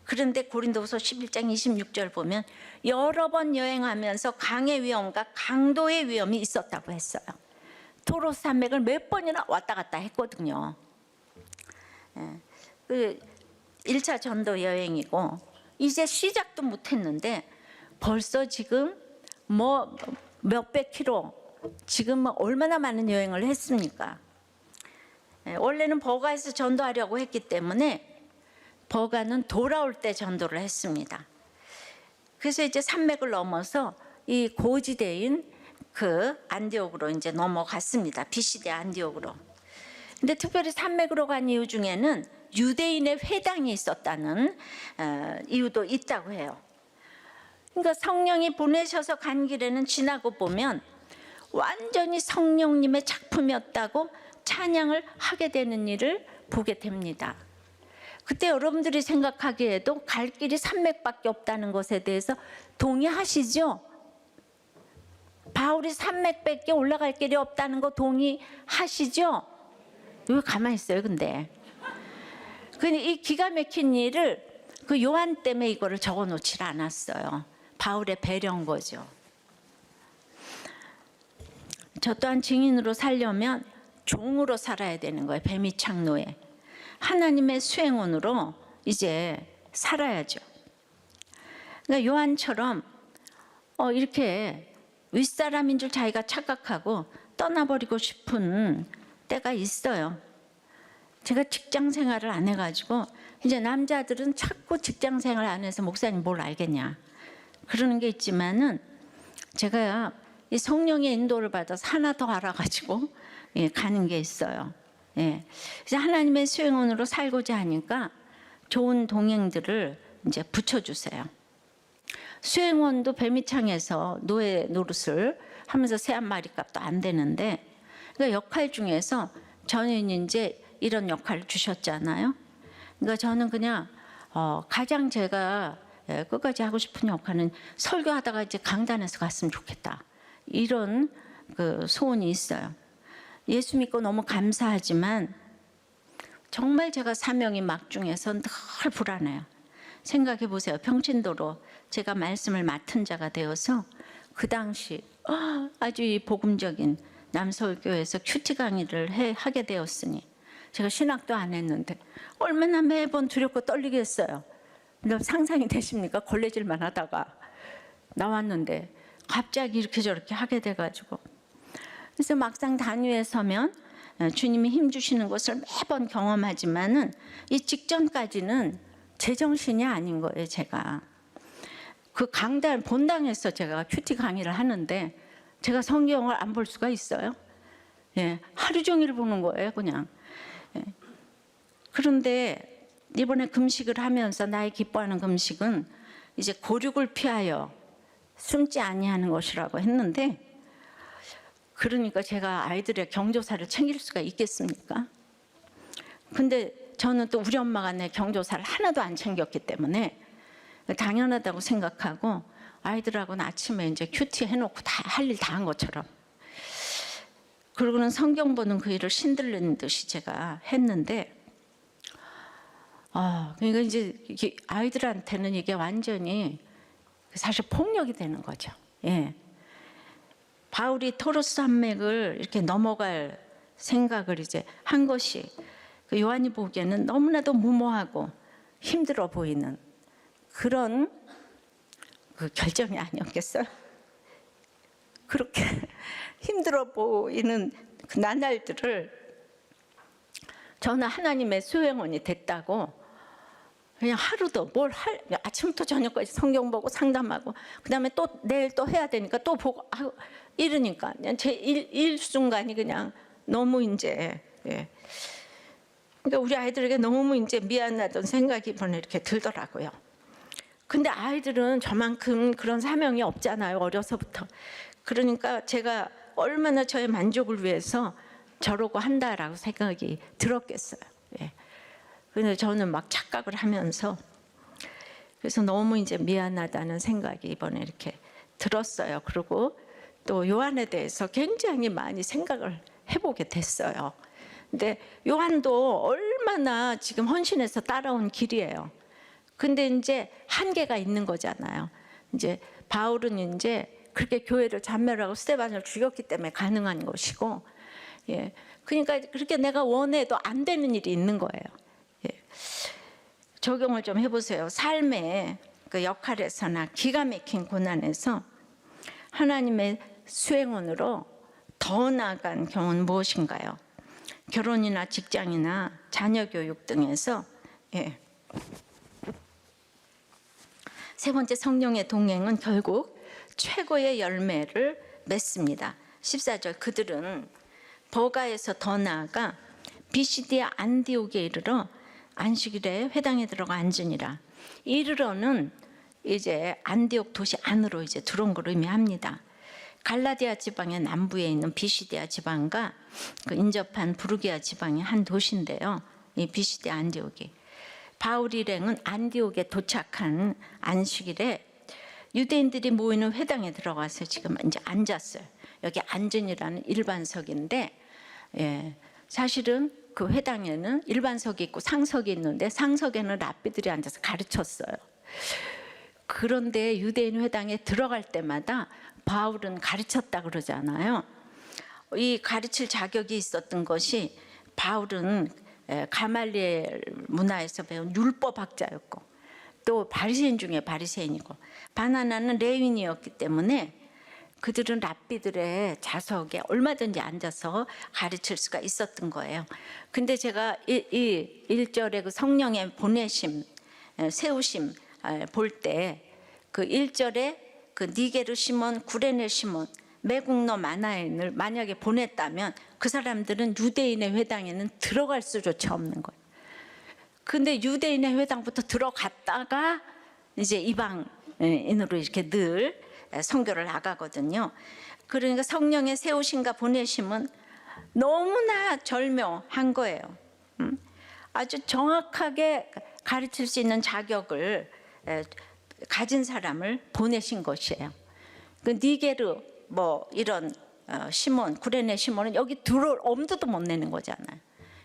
Speaker 1: 그런데 고린도후서 11장 26절 보면 여러 번 여행하면서 강의 위험과 강도의 위험이 있었다고 했어요. 토로스 산맥을 몇 번이나 왔다 갔다 했거든요. 그 1차 전도 여행이고 이제 시작도 못했는데 벌써 지금 몇백 킬로, 지금 얼마나 많은 여행을 했습니까? 원래는 버가에서 전도하려고 했기 때문에 버가는 돌아올 때 전도를 했습니다. 그래서 이제 산맥을 넘어서 이 고지대인 그 안디옥으로 이제 넘어갔습니다. 비시대 안디옥으로. 근데 특별히 산맥으로 간 이유 중에는 유대인의 회당이 있었다는 이유도 있다고 해요. 그러니까 성령이 보내셔서 간 길에는 지나고 보면 완전히 성령님의 작품이었다고 찬양을 하게 되는 일을 보게 됩니다. 그때 여러분들이 생각하기에도 갈 길이 산맥밖에 없다는 것에 대해서 동의하시죠? 바울이 산맥밖에 올라갈 길이 없다는 거 동의하시죠? 왜 가만히 있어요, 근데? 이 기가 막힌 일을 그 요한 때문에 이거를 적어 놓질 않았어요. 바울의 배려인 거죠. 저 또한 증인으로 살려면 종으로 살아야 되는 거예요. 뱀이창노에 하나님의 수행원으로 이제 살아야죠. 그러니까 요한처럼 이렇게 윗사람인 줄 자기가 착각하고 떠나버리고 싶은 때가 있어요. 제가 직장 생활을 안 해가지고 이제 남자들은 자꾸 직장 생활 안 해서 목사님 뭘 알겠냐 그러는 게 있지만은 제가 이 성령의 인도를 받아서 하나 더 알아가지고 가는 게 있어요. 그래서 하나님의 수행원으로 살고자 하니까 좋은 동행들을 이제 붙여주세요. 수행원도 뱀이창에서 노예 노릇을 하면서 새 한 마리 값도 안 되는데, 그러니까 역할 중에서 저는 이제 이런 역할을 주셨잖아요. 그러니까 저는 그냥 가장 제가 끝까지 하고 싶은 역할은 설교하다가 이제 강단에서 갔으면 좋겠다, 이런 그 소원이 있어요. 예수 믿고 너무 감사하지만 정말 제가 사명이 막중해서 늘 불안해요. 생각해 보세요. 평신도로 제가 말씀을 맡은 자가 되어서 그 당시 아주 이 복음적인 남서울교회에서 큐티 강의를 하게 되었으니, 제가 신학도 안 했는데 얼마나 매번 두렵고 떨리겠어요. 상상이 되십니까? 걸레질만 하다가 나왔는데 갑자기 이렇게 저렇게 하게 돼가지고, 그래서 막상 단위에 서면 주님이 힘 주시는 것을 매번 경험하지만은 이 직전까지는 제정신이 아닌 거예요. 제가 그 강단 본당에서 제가 큐티 강의를 하는데 제가 성경을 안 볼 수가 있어요? 하루 종일 보는 거예요, 그냥. 그런데 이번에 금식을 하면서 나의 기뻐하는 금식은 이제 고륙을 피하여 숨지 아니하는 것이라고 했는데, 그러니까 제가 아이들의 경조사를 챙길 수가 있겠습니까? 근데 저는 또 우리 엄마가 내 경조사를 하나도 안 챙겼기 때문에 당연하다고 생각하고 아이들하고는 아침에 이제 큐티 해놓고 다 할 일 다 한 것처럼, 그러고는 성경 보는 그 일을 신들리는 듯이 제가 했는데, 그러니까 이제 아이들한테는 이게 완전히 사실 폭력이 되는 거죠. 바울이 토로스 산맥을 이렇게 넘어갈 생각을 이제 한 것이 그 요한이 보기에는 너무나도 무모하고 힘들어 보이는 그런 그 결정이 아니었겠어요? 그렇게 힘들어 보이는 그 나날들을 저는 하나님의 수행원이 됐다고 그냥 하루도 아침부터 저녁까지 성경 보고 상담하고, 그 다음에 또 내일 또 해야 되니까 또 보고 하고 이러니까 그냥 제 일순간이 그냥 너무 이제 그러니까 우리 아이들에게 너무 이제 미안하던 생각이 이번에 이렇게 들더라고요. 근데 아이들은 저만큼 그런 사명이 없잖아요, 어려서부터. 그러니까 제가 얼마나 저의 만족을 위해서 저러고 한다라고 생각이 들었겠어요. 근데 저는 막 착각을 하면서, 그래서 너무 이제 미안하다는 생각이 이번에 이렇게 들었어요. 그리고 또 요한에 대해서 굉장히 많이 생각을 해보게 됐어요. 근데 요한도 얼마나 지금 헌신해서 따라온 길이에요. 근데 이제 한계가 있는 거잖아요. 이제 바울은 이제 그렇게 교회를 잔멸하고 스데반을 죽였기 때문에 가능한 것이고, 그러니까 그렇게 내가 원해도 안 되는 일이 있는 거예요. 적용을 좀 해보세요. 삶의 그 역할에서나 기가 막힌 고난에서 하나님의 수행원으로 더 나아간 경우는 무엇인가요? 결혼이나 직장이나 자녀 교육 등에서. 세 번째, 성령의 동행은 결국 최고의 열매를 맺습니다. 14절, 그들은 버가에서 더 나아가 비시디아 안디옥에 이르러 안식일에 회당에 들어가 앉으니라. 이르러는 이제 안디옥 도시 안으로 이제 들어온 걸 의미합니다. 갈라디아 지방의 남부에 있는 비시디아 지방과 그 인접한 부르기아 지방의 한 도시인데요. 이 비시디아 안디옥이, 바울 일행은 안디옥에 도착한 안식일에 유대인들이 모이는 회당에 들어가서 지금 이제 앉았어요. 여기 앉은이라는 일반석인데, 사실은 그 회당에는 일반석이 있고 상석이 있는데 상석에는 랍비들이 앉아서 가르쳤어요. 그런데 유대인 회당에 들어갈 때마다 바울은 가르쳤다 그러잖아요. 이 가르칠 자격이 있었던 것이, 바울은 가말리엘 문화에서 배운 율법학자였고 또 바리새인 중에 바리새인이고 바나나는 레위인이었기 때문에 그들은 랍비들의 좌석에 얼마든지 앉아서 가르칠 수가 있었던 거예요. 근데 제가 이 1절에 그 성령의 보내심, 세우심 볼 때 그 1절에 그 니게르 시몬, 구레네 시몬, 매국노 마나엔을 만약에 보냈다면 그 사람들은 유대인의 회당에는 들어갈 수조차 없는 거예요. 근데 유대인의 회당부터 들어갔다가 이제 이방인으로 이렇게 늘 선교를 나가거든요. 그러니까 성령의 세우심과 보내심은 너무나 절묘한 거예요. 아주 정확하게 가르칠 수 있는 자격을 가진 사람을 보내신 것이에요. 그 니게르 뭐 이런 시몬, 구레네 시몬은 여기 들어올 엄두도 못 내는 거잖아요.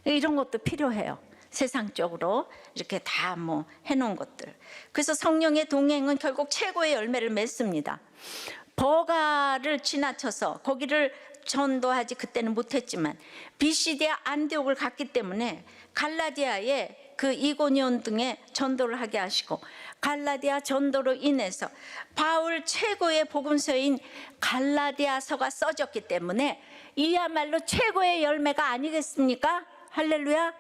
Speaker 1: 이런 것도 필요해요. 세상적으로 이렇게 다 뭐 해놓은 것들. 그래서 성령의 동행은 결국 최고의 열매를 맺습니다. 버가를 지나쳐서 거기를 전도하지 그때는 못했지만 비시디아 안디옥을 갔기 때문에 갈라디아에 그 이고니온 등에 전도를 하게 하시고 갈라디아 전도로 인해서 바울 최고의 복음서인 갈라디아서가 써졌기 때문에 이야말로 최고의 열매가 아니겠습니까? 할렐루야.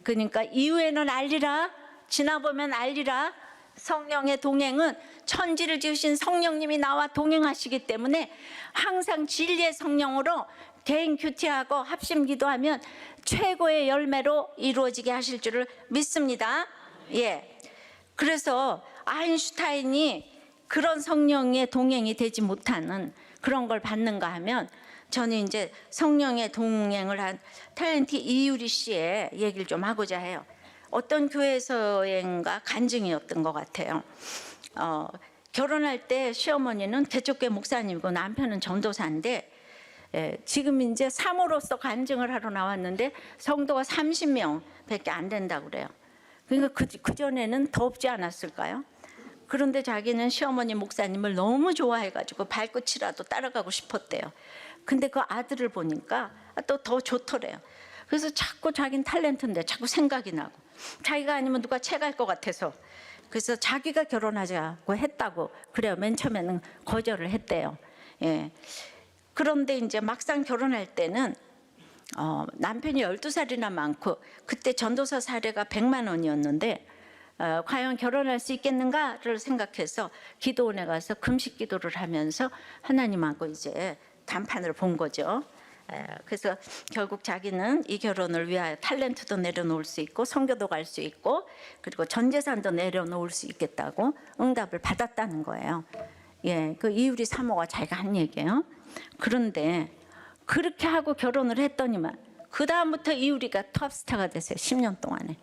Speaker 1: 그러니까 이후에는 알리라, 지나보면 알리라. 성령의 동행은 천지를 지으신 성령님이 나와 동행하시기 때문에 항상 진리의 성령으로 대인 큐티하고 합심 기도하면 최고의 열매로 이루어지게 하실 줄을 믿습니다. 예. 그래서 아인슈타인이 그런 성령의 동행이 되지 못하는 그런 걸 받는가 하면 저는 이제 성령의 동행을 한 탤런트 이유리 씨의 얘기를 좀 하고자 해요. 어떤 교회에서인가 간증이었던 것 같아요. 결혼할 때 시어머니는 개척교회 목사님이고 남편은 전도사인데 지금 이제 사모로서 간증을 하러 나왔는데 성도가 30명 밖에 안 된다고 그래요. 그러니까 그전에는 더 없지 않았을까요? 그런데 자기는 시어머니 목사님을 너무 좋아해가지고 발끝이라도 따라가고 싶었대요. 근데 그 아들을 보니까 또 더 좋더래요. 그래서 자꾸 자기는 탤런트인데 자꾸 생각이 나고 자기가 아니면 누가 채갈 것 같아서 그래서 자기가 결혼하자고 했다고 그래요. 맨 처음에는 거절을 했대요. 예. 그런데 이제 막상 결혼할 때는 남편이 12살이나 많고 그때 전도사 사례가 100만 원이었는데 과연 결혼할 수 있겠는가를 생각해서 기도원에 가서 금식 기도를 하면서 하나님하고 이제 단판을 본 거죠. 그래서 결국 자기는 이 결혼을 위하여 탤런트도 내려놓을 수 있고 선교도 갈 수 있고 그리고 전 재산도 내려놓을 수 있겠다고 응답을 받았다는 거예요. 예, 그 이유리 사모가 자기가 한 얘기예요. 그런데 그렇게 하고 결혼을 했더니만 그 다음부터 이유리가 톱스타가 됐어요. 10년 동안에.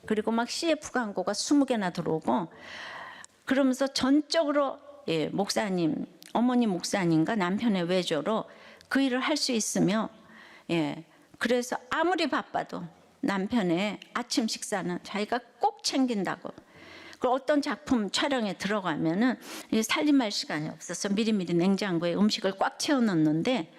Speaker 1: 그리고 막 CF 광고가 20개나 들어오고 그러면서 전적으로 예, 목사님, 어머니 목사님과 남편의 외조로 그 일을 할 수 있으며 예, 그래서 아무리 바빠도 남편의 아침 식사는 자기가 꼭 챙긴다고. 그 어떤 작품 촬영에 들어가면은 살림할 시간이 없어서 미리미리 냉장고에 음식을 꽉 채워 넣는데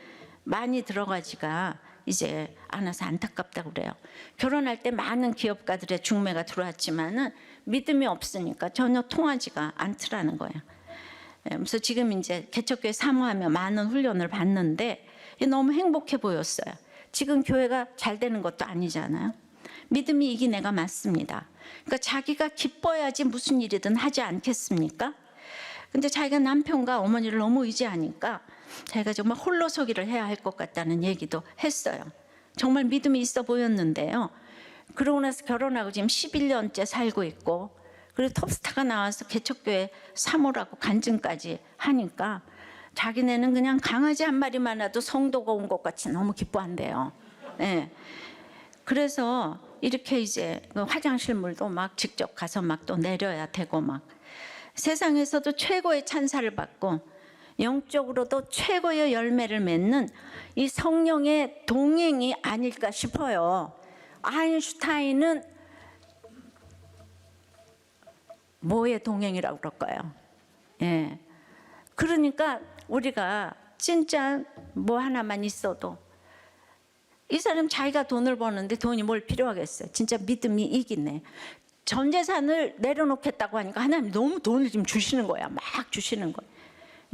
Speaker 1: 많이 들어가지가 이제 않아서 안타깝다고 그래요. 결혼할 때 많은 기업가들의 중매가 들어왔지만은 믿음이 없으니까 전혀 통하지가 않더라는 거예요. 그래서 지금 이제 개척교회 사모하며 많은 훈련을 받는데 너무 행복해 보였어요. 지금 교회가 잘 되는 것도 아니잖아요. 믿음이 이기네가 맞습니다. 그러니까 자기가 기뻐야지 무슨 일이든 하지 않겠습니까? 근데 자기가 남편과 어머니를 너무 의지하니까 자기가 정말 홀로서기를 해야 할 것 같다는 얘기도 했어요. 정말 믿음이 있어 보였는데요. 그러고 나서 결혼하고 지금 11년째 살고 있고 그리고 톱스타가 나와서 개척교회 사모라고 간증까지 하니까 자기네는 그냥 강아지 한 마리만 와도 성도가 온 것 같이 너무 기뻐한대요. 네. 그래서 이렇게 이제 화장실 물도 막 직접 가서 막 또 내려야 되고 막 세상에서도 최고의 찬사를 받고 영적으로도 최고의 열매를 맺는 이 성령의 동행이 아닐까 싶어요. 아인슈타인은 뭐의 동행이라고 그럴까요? 예. 그러니까 우리가 진짜 뭐 하나만 있어도 이 사람 자기가 돈을 버는데 돈이 뭘 필요하겠어요. 진짜 믿음이 이기네. 전 재산을 내려놓겠다고 하니까 하나님 너무 돈을 지금 주시는 거야. 막 주시는 거야.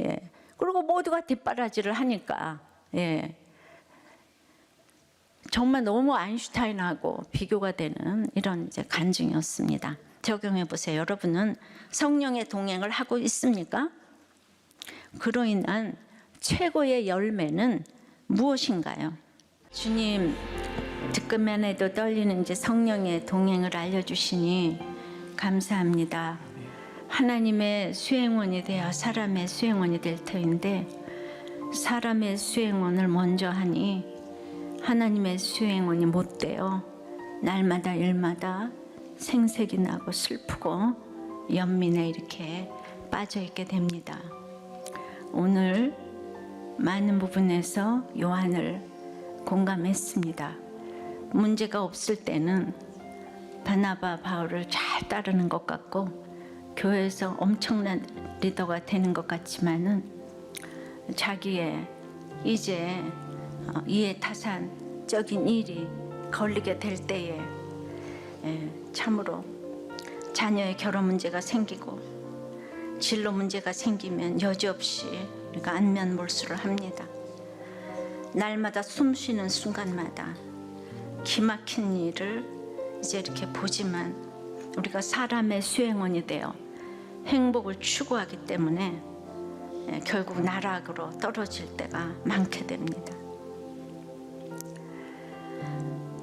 Speaker 1: 예. 그리고 모두가 뒷바라지를 하니까 예. 정말 너무 아인슈타인하고 비교가 되는 이런 이제 간증이었습니다. 적용해 보세요. 여러분은 성령의 동행을 하고 있습니까? 그로 인한 최고의 열매는 무엇인가요? 주님, 듣기만 해도 떨리는 이제 성령의 동행을 알려주시니 감사합니다. 하나님의 수행원이 되어 사람의 수행원이 될 터인데 사람의 수행원을 먼저 하니 하나님의 수행원이 못 돼요. 날마다 일마다 생색이 나고 슬프고 연민에 이렇게 빠져 있게 됩니다. 오늘 많은 부분에서 요한을 공감했습니다. 문제가 없을 때는 바나바 바울을 잘 따르는 것 같고 교회에서 엄청난 리더가 되는 것 같지만은 자기의 이제 이해타산적인 일이 걸리게 될 때에 참으로 자녀의 결혼 문제가 생기고 진로 문제가 생기면 여지없이 우리가 안면몰수를 합니다. 날마다 숨 쉬는 순간마다 기막힌 일을 이제 이렇게 보지만 우리가 사람의 수행원이 되어 행복을 추구하기 때문에 결국 나락으로 떨어질 때가 많게 됩니다.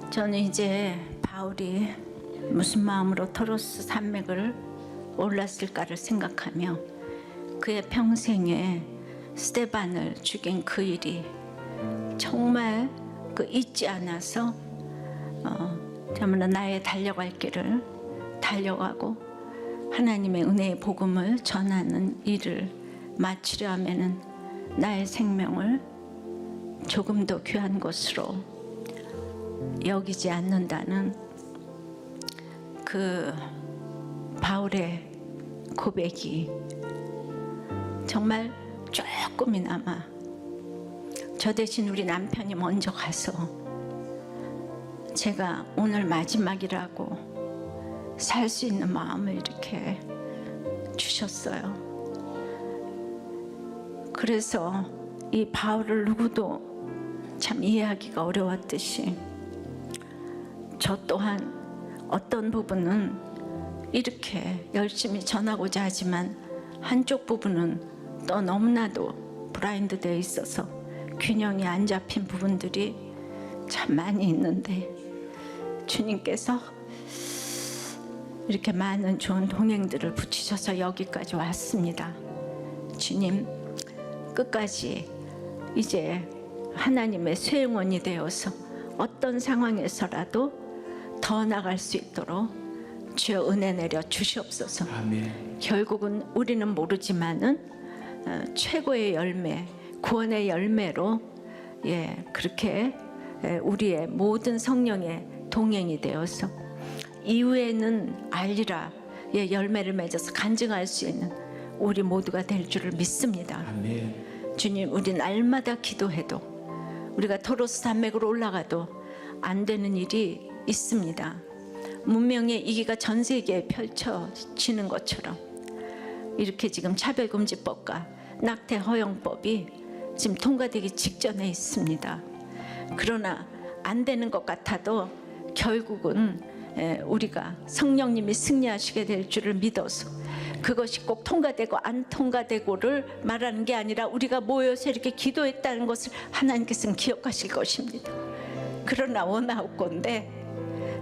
Speaker 1: 저는 이제 바울이 무슨 마음으로 토로스 산맥을 올랐을까를 생각하며 그의 평생에 스데반을 죽인 그 일이 정말 잊지 않아서 정말 나의 달려갈 길을 달려가고 하나님의 은혜의 복음을 전하는 일을 마치려 하면은 나의 생명을 조금 더 귀한 것으로 여기지 않는다는 그 바울의 고백이 정말 조금이나마 저 대신 우리 남편이 먼저 가서 제가 오늘 마지막이라고 살 수 있는 마음을 이렇게 주셨어요. 그래서 이 바울을 누구도 참 이해하기가 어려웠듯이 저 또한 어떤 부분은 이렇게 열심히 전하고자 하지만 한쪽 부분은 또 너무나도 블라인드 되어 있어서 균형이 안 잡힌 부분들이 참 많이 있는데 주님께서 이렇게 많은 좋은 동행들을 붙이셔서 여기까지 왔습니다. 주님, 끝까지 이제 하나님의 수행원이 되어서 어떤 상황에서라도 더 나갈 수 있도록 주여 은혜 내려 주시옵소서.
Speaker 2: 아멘.
Speaker 1: 결국은 우리는 모르지만은 최고의 열매, 구원의 열매로 그렇게 우리의 모든 성령의 동행이 되어서 이후에는 알리라 열매를 맺어서 간증할 수 있는 우리 모두가 될 줄을 믿습니다.
Speaker 2: 아멘.
Speaker 1: 주님, 우리 날마다 기도해도 우리가 토로스 산맥으로 올라가도 안 되는 일이 있습니다. 문명의 이기가 전 세계에 펼쳐지는 것처럼 이렇게 지금 차별금지법과 낙태 허용법이 지금 통과되기 직전에 있습니다. 그러나 안 되는 것 같아도 결국은 우리가 성령님이 승리하시게 될 줄을 믿어서 그것이 꼭 통과되고 안 통과되고를 말하는 게 아니라 우리가 모여서 이렇게 기도했다는 것을 하나님께서는 기억하실 것입니다. 그러나 원하옵건대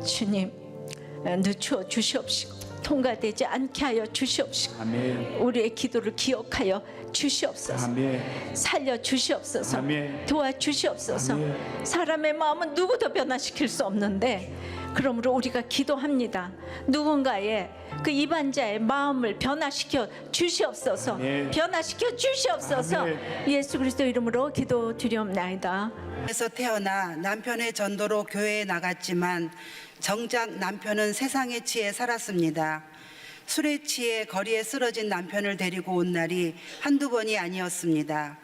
Speaker 1: 주님 늦추어 주시옵시고 통과되지 않게 하여 주시옵시고
Speaker 2: 아멘.
Speaker 1: 우리의 기도를 기억하여 주시옵소서.
Speaker 2: 아멘.
Speaker 1: 살려 주시옵소서.
Speaker 2: 아멘.
Speaker 1: 도와주시옵소서.
Speaker 2: 아멘.
Speaker 1: 사람의 마음은 누구도 변화시킬 수 없는데 그러므로 우리가 기도합니다. 누군가의 그 이반자의 마음을 변화시켜 주시옵소서.
Speaker 2: 아멘.
Speaker 1: 변화시켜 주시옵소서.
Speaker 2: 아멘.
Speaker 1: 예수 그리스도 이름으로 기도드리옵나이다.
Speaker 3: 에서 태어나 남편의 전도로 교회에 나갔지만 정작 남편은 세상에 취해 살았습니다. 술에 취해 거리에 쓰러진 남편을 데리고 온 날이 한두 번이 아니었습니다.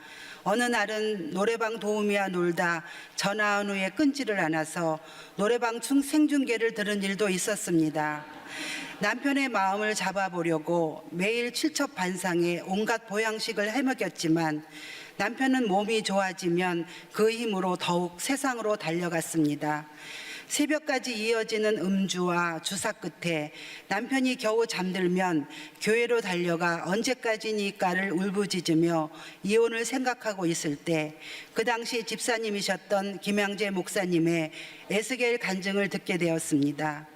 Speaker 3: 어느 날은 노래방 도우미와 놀다 전화한 후에 끊지를 않아서 노래방 생중계를 들은 일도 있었습니다. 남편의 마음을 잡아보려고 매일 칠첩반상에 온갖 보양식을 해먹였지만 남편은 몸이 좋아지면 그 힘으로 더욱 세상으로 달려갔습니다. 새벽까지 이어지는 음주와 주사 끝에 남편이 겨우 잠들면 교회로 달려가 언제까지니까를 울부짖으며 이혼을 생각하고 있을 때 그 당시 집사님이셨던 김양재 목사님의 에스겔 간증을 듣게 되었습니다.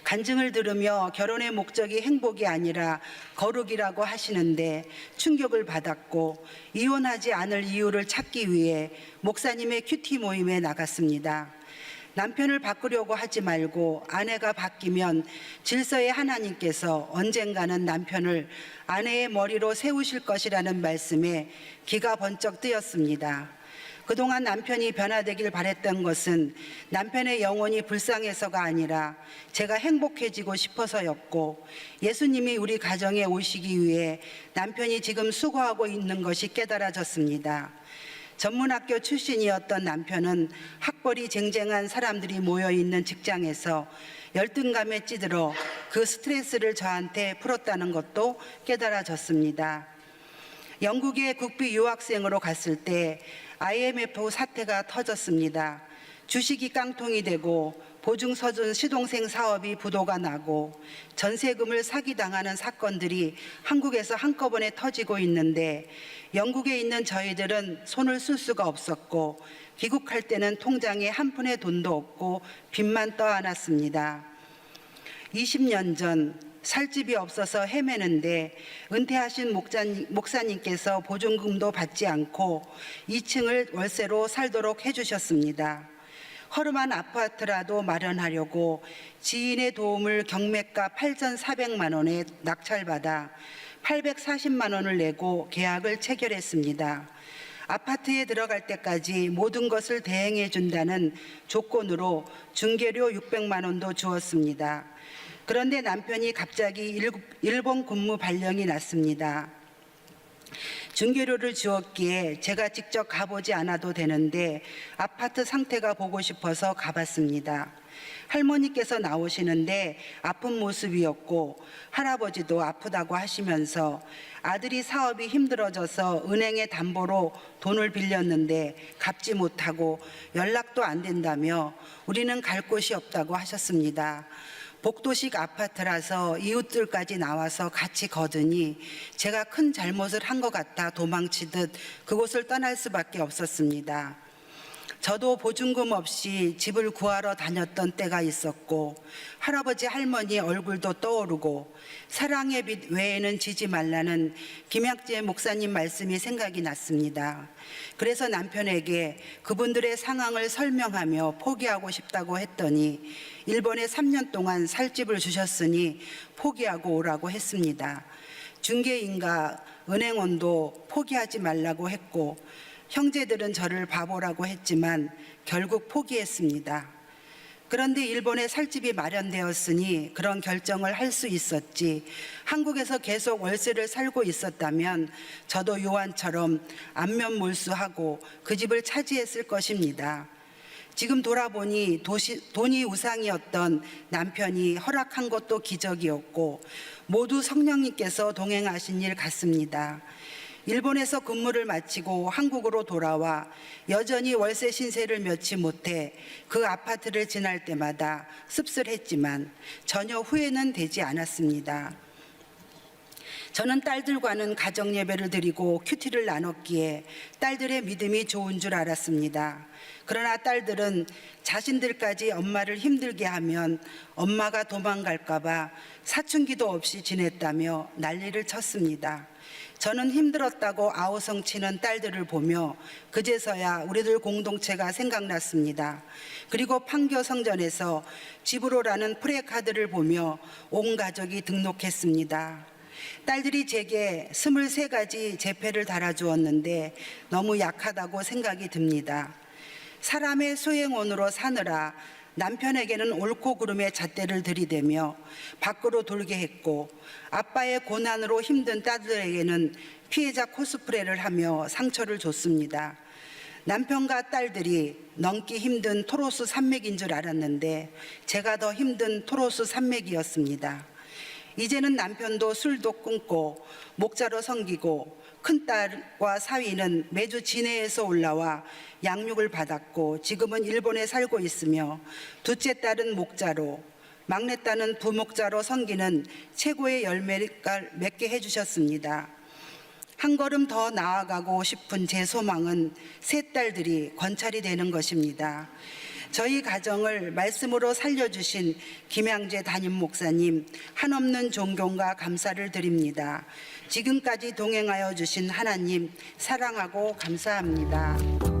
Speaker 3: 간증을 들으며 결혼의 목적이 행복이 아니라 거룩이라고 하시는데 충격을 받았고 이혼하지 않을 이유를 찾기 위해 목사님의 큐티 모임에 나갔습니다. 남편을 바꾸려고 하지 말고 아내가 바뀌면 질서의 하나님께서 언젠가는 남편을 아내의 머리로 세우실 것이라는 말씀에 귀가 번쩍 뜨였습니다. 그동안 남편이 변화되길 바랬던 것은 남편의 영혼이 불쌍해서가 아니라 제가 행복해지고 싶어서였고, 예수님이 우리 가정에 오시기 위해 남편이 지금 수고하고 있는 것이 깨달아졌습니다. 전문학교 출신이었던 남편은 학벌이 쟁쟁한 사람들이 모여있는 직장에서 열등감에 찌들어 그 스트레스를 저한테 풀었다는 것도 깨달아졌습니다. 영국에 국비 유학생으로 갔을 때 IMF 사태가 터졌습니다. 주식이 깡통이 되고 보증서준 시동생 사업이 부도가 나고 전세금을 사기당하는 사건들이 한국에서 한꺼번에 터지고 있는데, 영국에 있는 저희들은 손을 쓸 수가 없었고 귀국할 때는 통장에 한 푼의 돈도 없고 빚만 떠안았습니다. 20년 전 살집이 없어서 헤매는데 은퇴하신 목사님께서 보증금도 받지 않고 2층을 월세로 살도록 해주셨습니다. 허름한 아파트라도 마련하려고 지인의 도움을 경매가 8,400만 원에 낙찰받아 840만 원을 내고 계약을 체결했습니다. 아파트에 들어갈 때까지 모든 것을 대행해 준다는 조건으로 중개료 600만 원도 주었습니다. 그런데 남편이 갑자기 일본 근무 발령이 났습니다. 중개료를 주었기에 제가 직접 가보지 않아도 되는데 아파트 상태가 보고 싶어서 가봤습니다. 할머니께서 나오시는데 아픈 모습이었고 할아버지도 아프다고 하시면서 아들이 사업이 힘들어져서 은행에 담보로 돈을 빌렸는데 갚지 못하고 연락도 안 된다며 우리는 갈 곳이 없다고 하셨습니다. 복도식 아파트라서 이웃들까지 나와서 같이 거드니 제가 큰 잘못을 한 것 같아 도망치듯 그곳을 떠날 수밖에 없었습니다. 저도 보증금 없이 집을 구하러 다녔던 때가 있었고 할아버지 할머니 얼굴도 떠오르고 사랑의 빛 외에는 지지 말라는 김양재 목사님 말씀이 생각이 났습니다. 그래서 남편에게 그분들의 상황을 설명하며 포기하고 싶다고 했더니 일본에 3년 동안 살 집을 주셨으니 포기하고 오라고 했습니다. 중개인과 은행원도 포기하지 말라고 했고 형제들은 저를 바보라고 했지만 결국 포기했습니다. 그런데 일본에 살 집이 마련되었으니 그런 결정을 할 수 있었지, 한국에서 계속 월세를 살고 있었다면 저도 요한처럼 안면몰수하고 그 집을 차지했을 것입니다. 지금 돌아보니 돈이 우상이었던 남편이 허락한 것도 기적이었고 모두 성령님께서 동행하신 일 같습니다. 일본에서 근무를 마치고 한국으로 돌아와 여전히 월세 신세를 면치 못해 그 아파트를 지날 때마다 씁쓸했지만 전혀 후회는 되지 않았습니다. 저는 딸들과는 가정 예배를 드리고 큐티를 나눴기에 딸들의 믿음이 좋은 줄 알았습니다. 그러나 딸들은 자신들까지 엄마를 힘들게 하면 엄마가 도망갈까 봐 사춘기도 없이 지냈다며 난리를 쳤습니다. 저는 힘들었다고 아우성치는 딸들을 보며 그제서야 우리들 공동체가 생각났습니다. 그리고 판교 성전에서 집으로라는 프레카드를 보며 온 가족이 등록했습니다. 딸들이 제게 23가지 제패를 달아주었는데 너무 약하다고 생각이 듭니다. 사람의 소행원으로 사느라 남편에게는 옳고 그름의 잣대를 들이대며 밖으로 돌게 했고 아빠의 고난으로 힘든 딸들에게는 피해자 코스프레를 하며 상처를 줬습니다. 남편과 딸들이 넘기 힘든 토로스 산맥인 줄 알았는데 제가 더 힘든 토로스 산맥이었습니다. 이제는 남편도 술도 끊고 목자로 섬기고 큰딸과 사위는 매주 진해에서 올라와 양육을 받았고 지금은 일본에 살고 있으며 둘째 딸은 목자로 막내딸은 부목자로 섬기는 최고의 열매를 맺게 해주셨습니다. 한 걸음 더 나아가고 싶은 제 소망은 세 딸들이 권찰이 되는 것입니다. 저희 가정을 말씀으로 살려주신 김양재 담임 목사님 한없는 존경과 감사를 드립니다. 지금까지 동행하여 주신 하나님 사랑하고 감사합니다.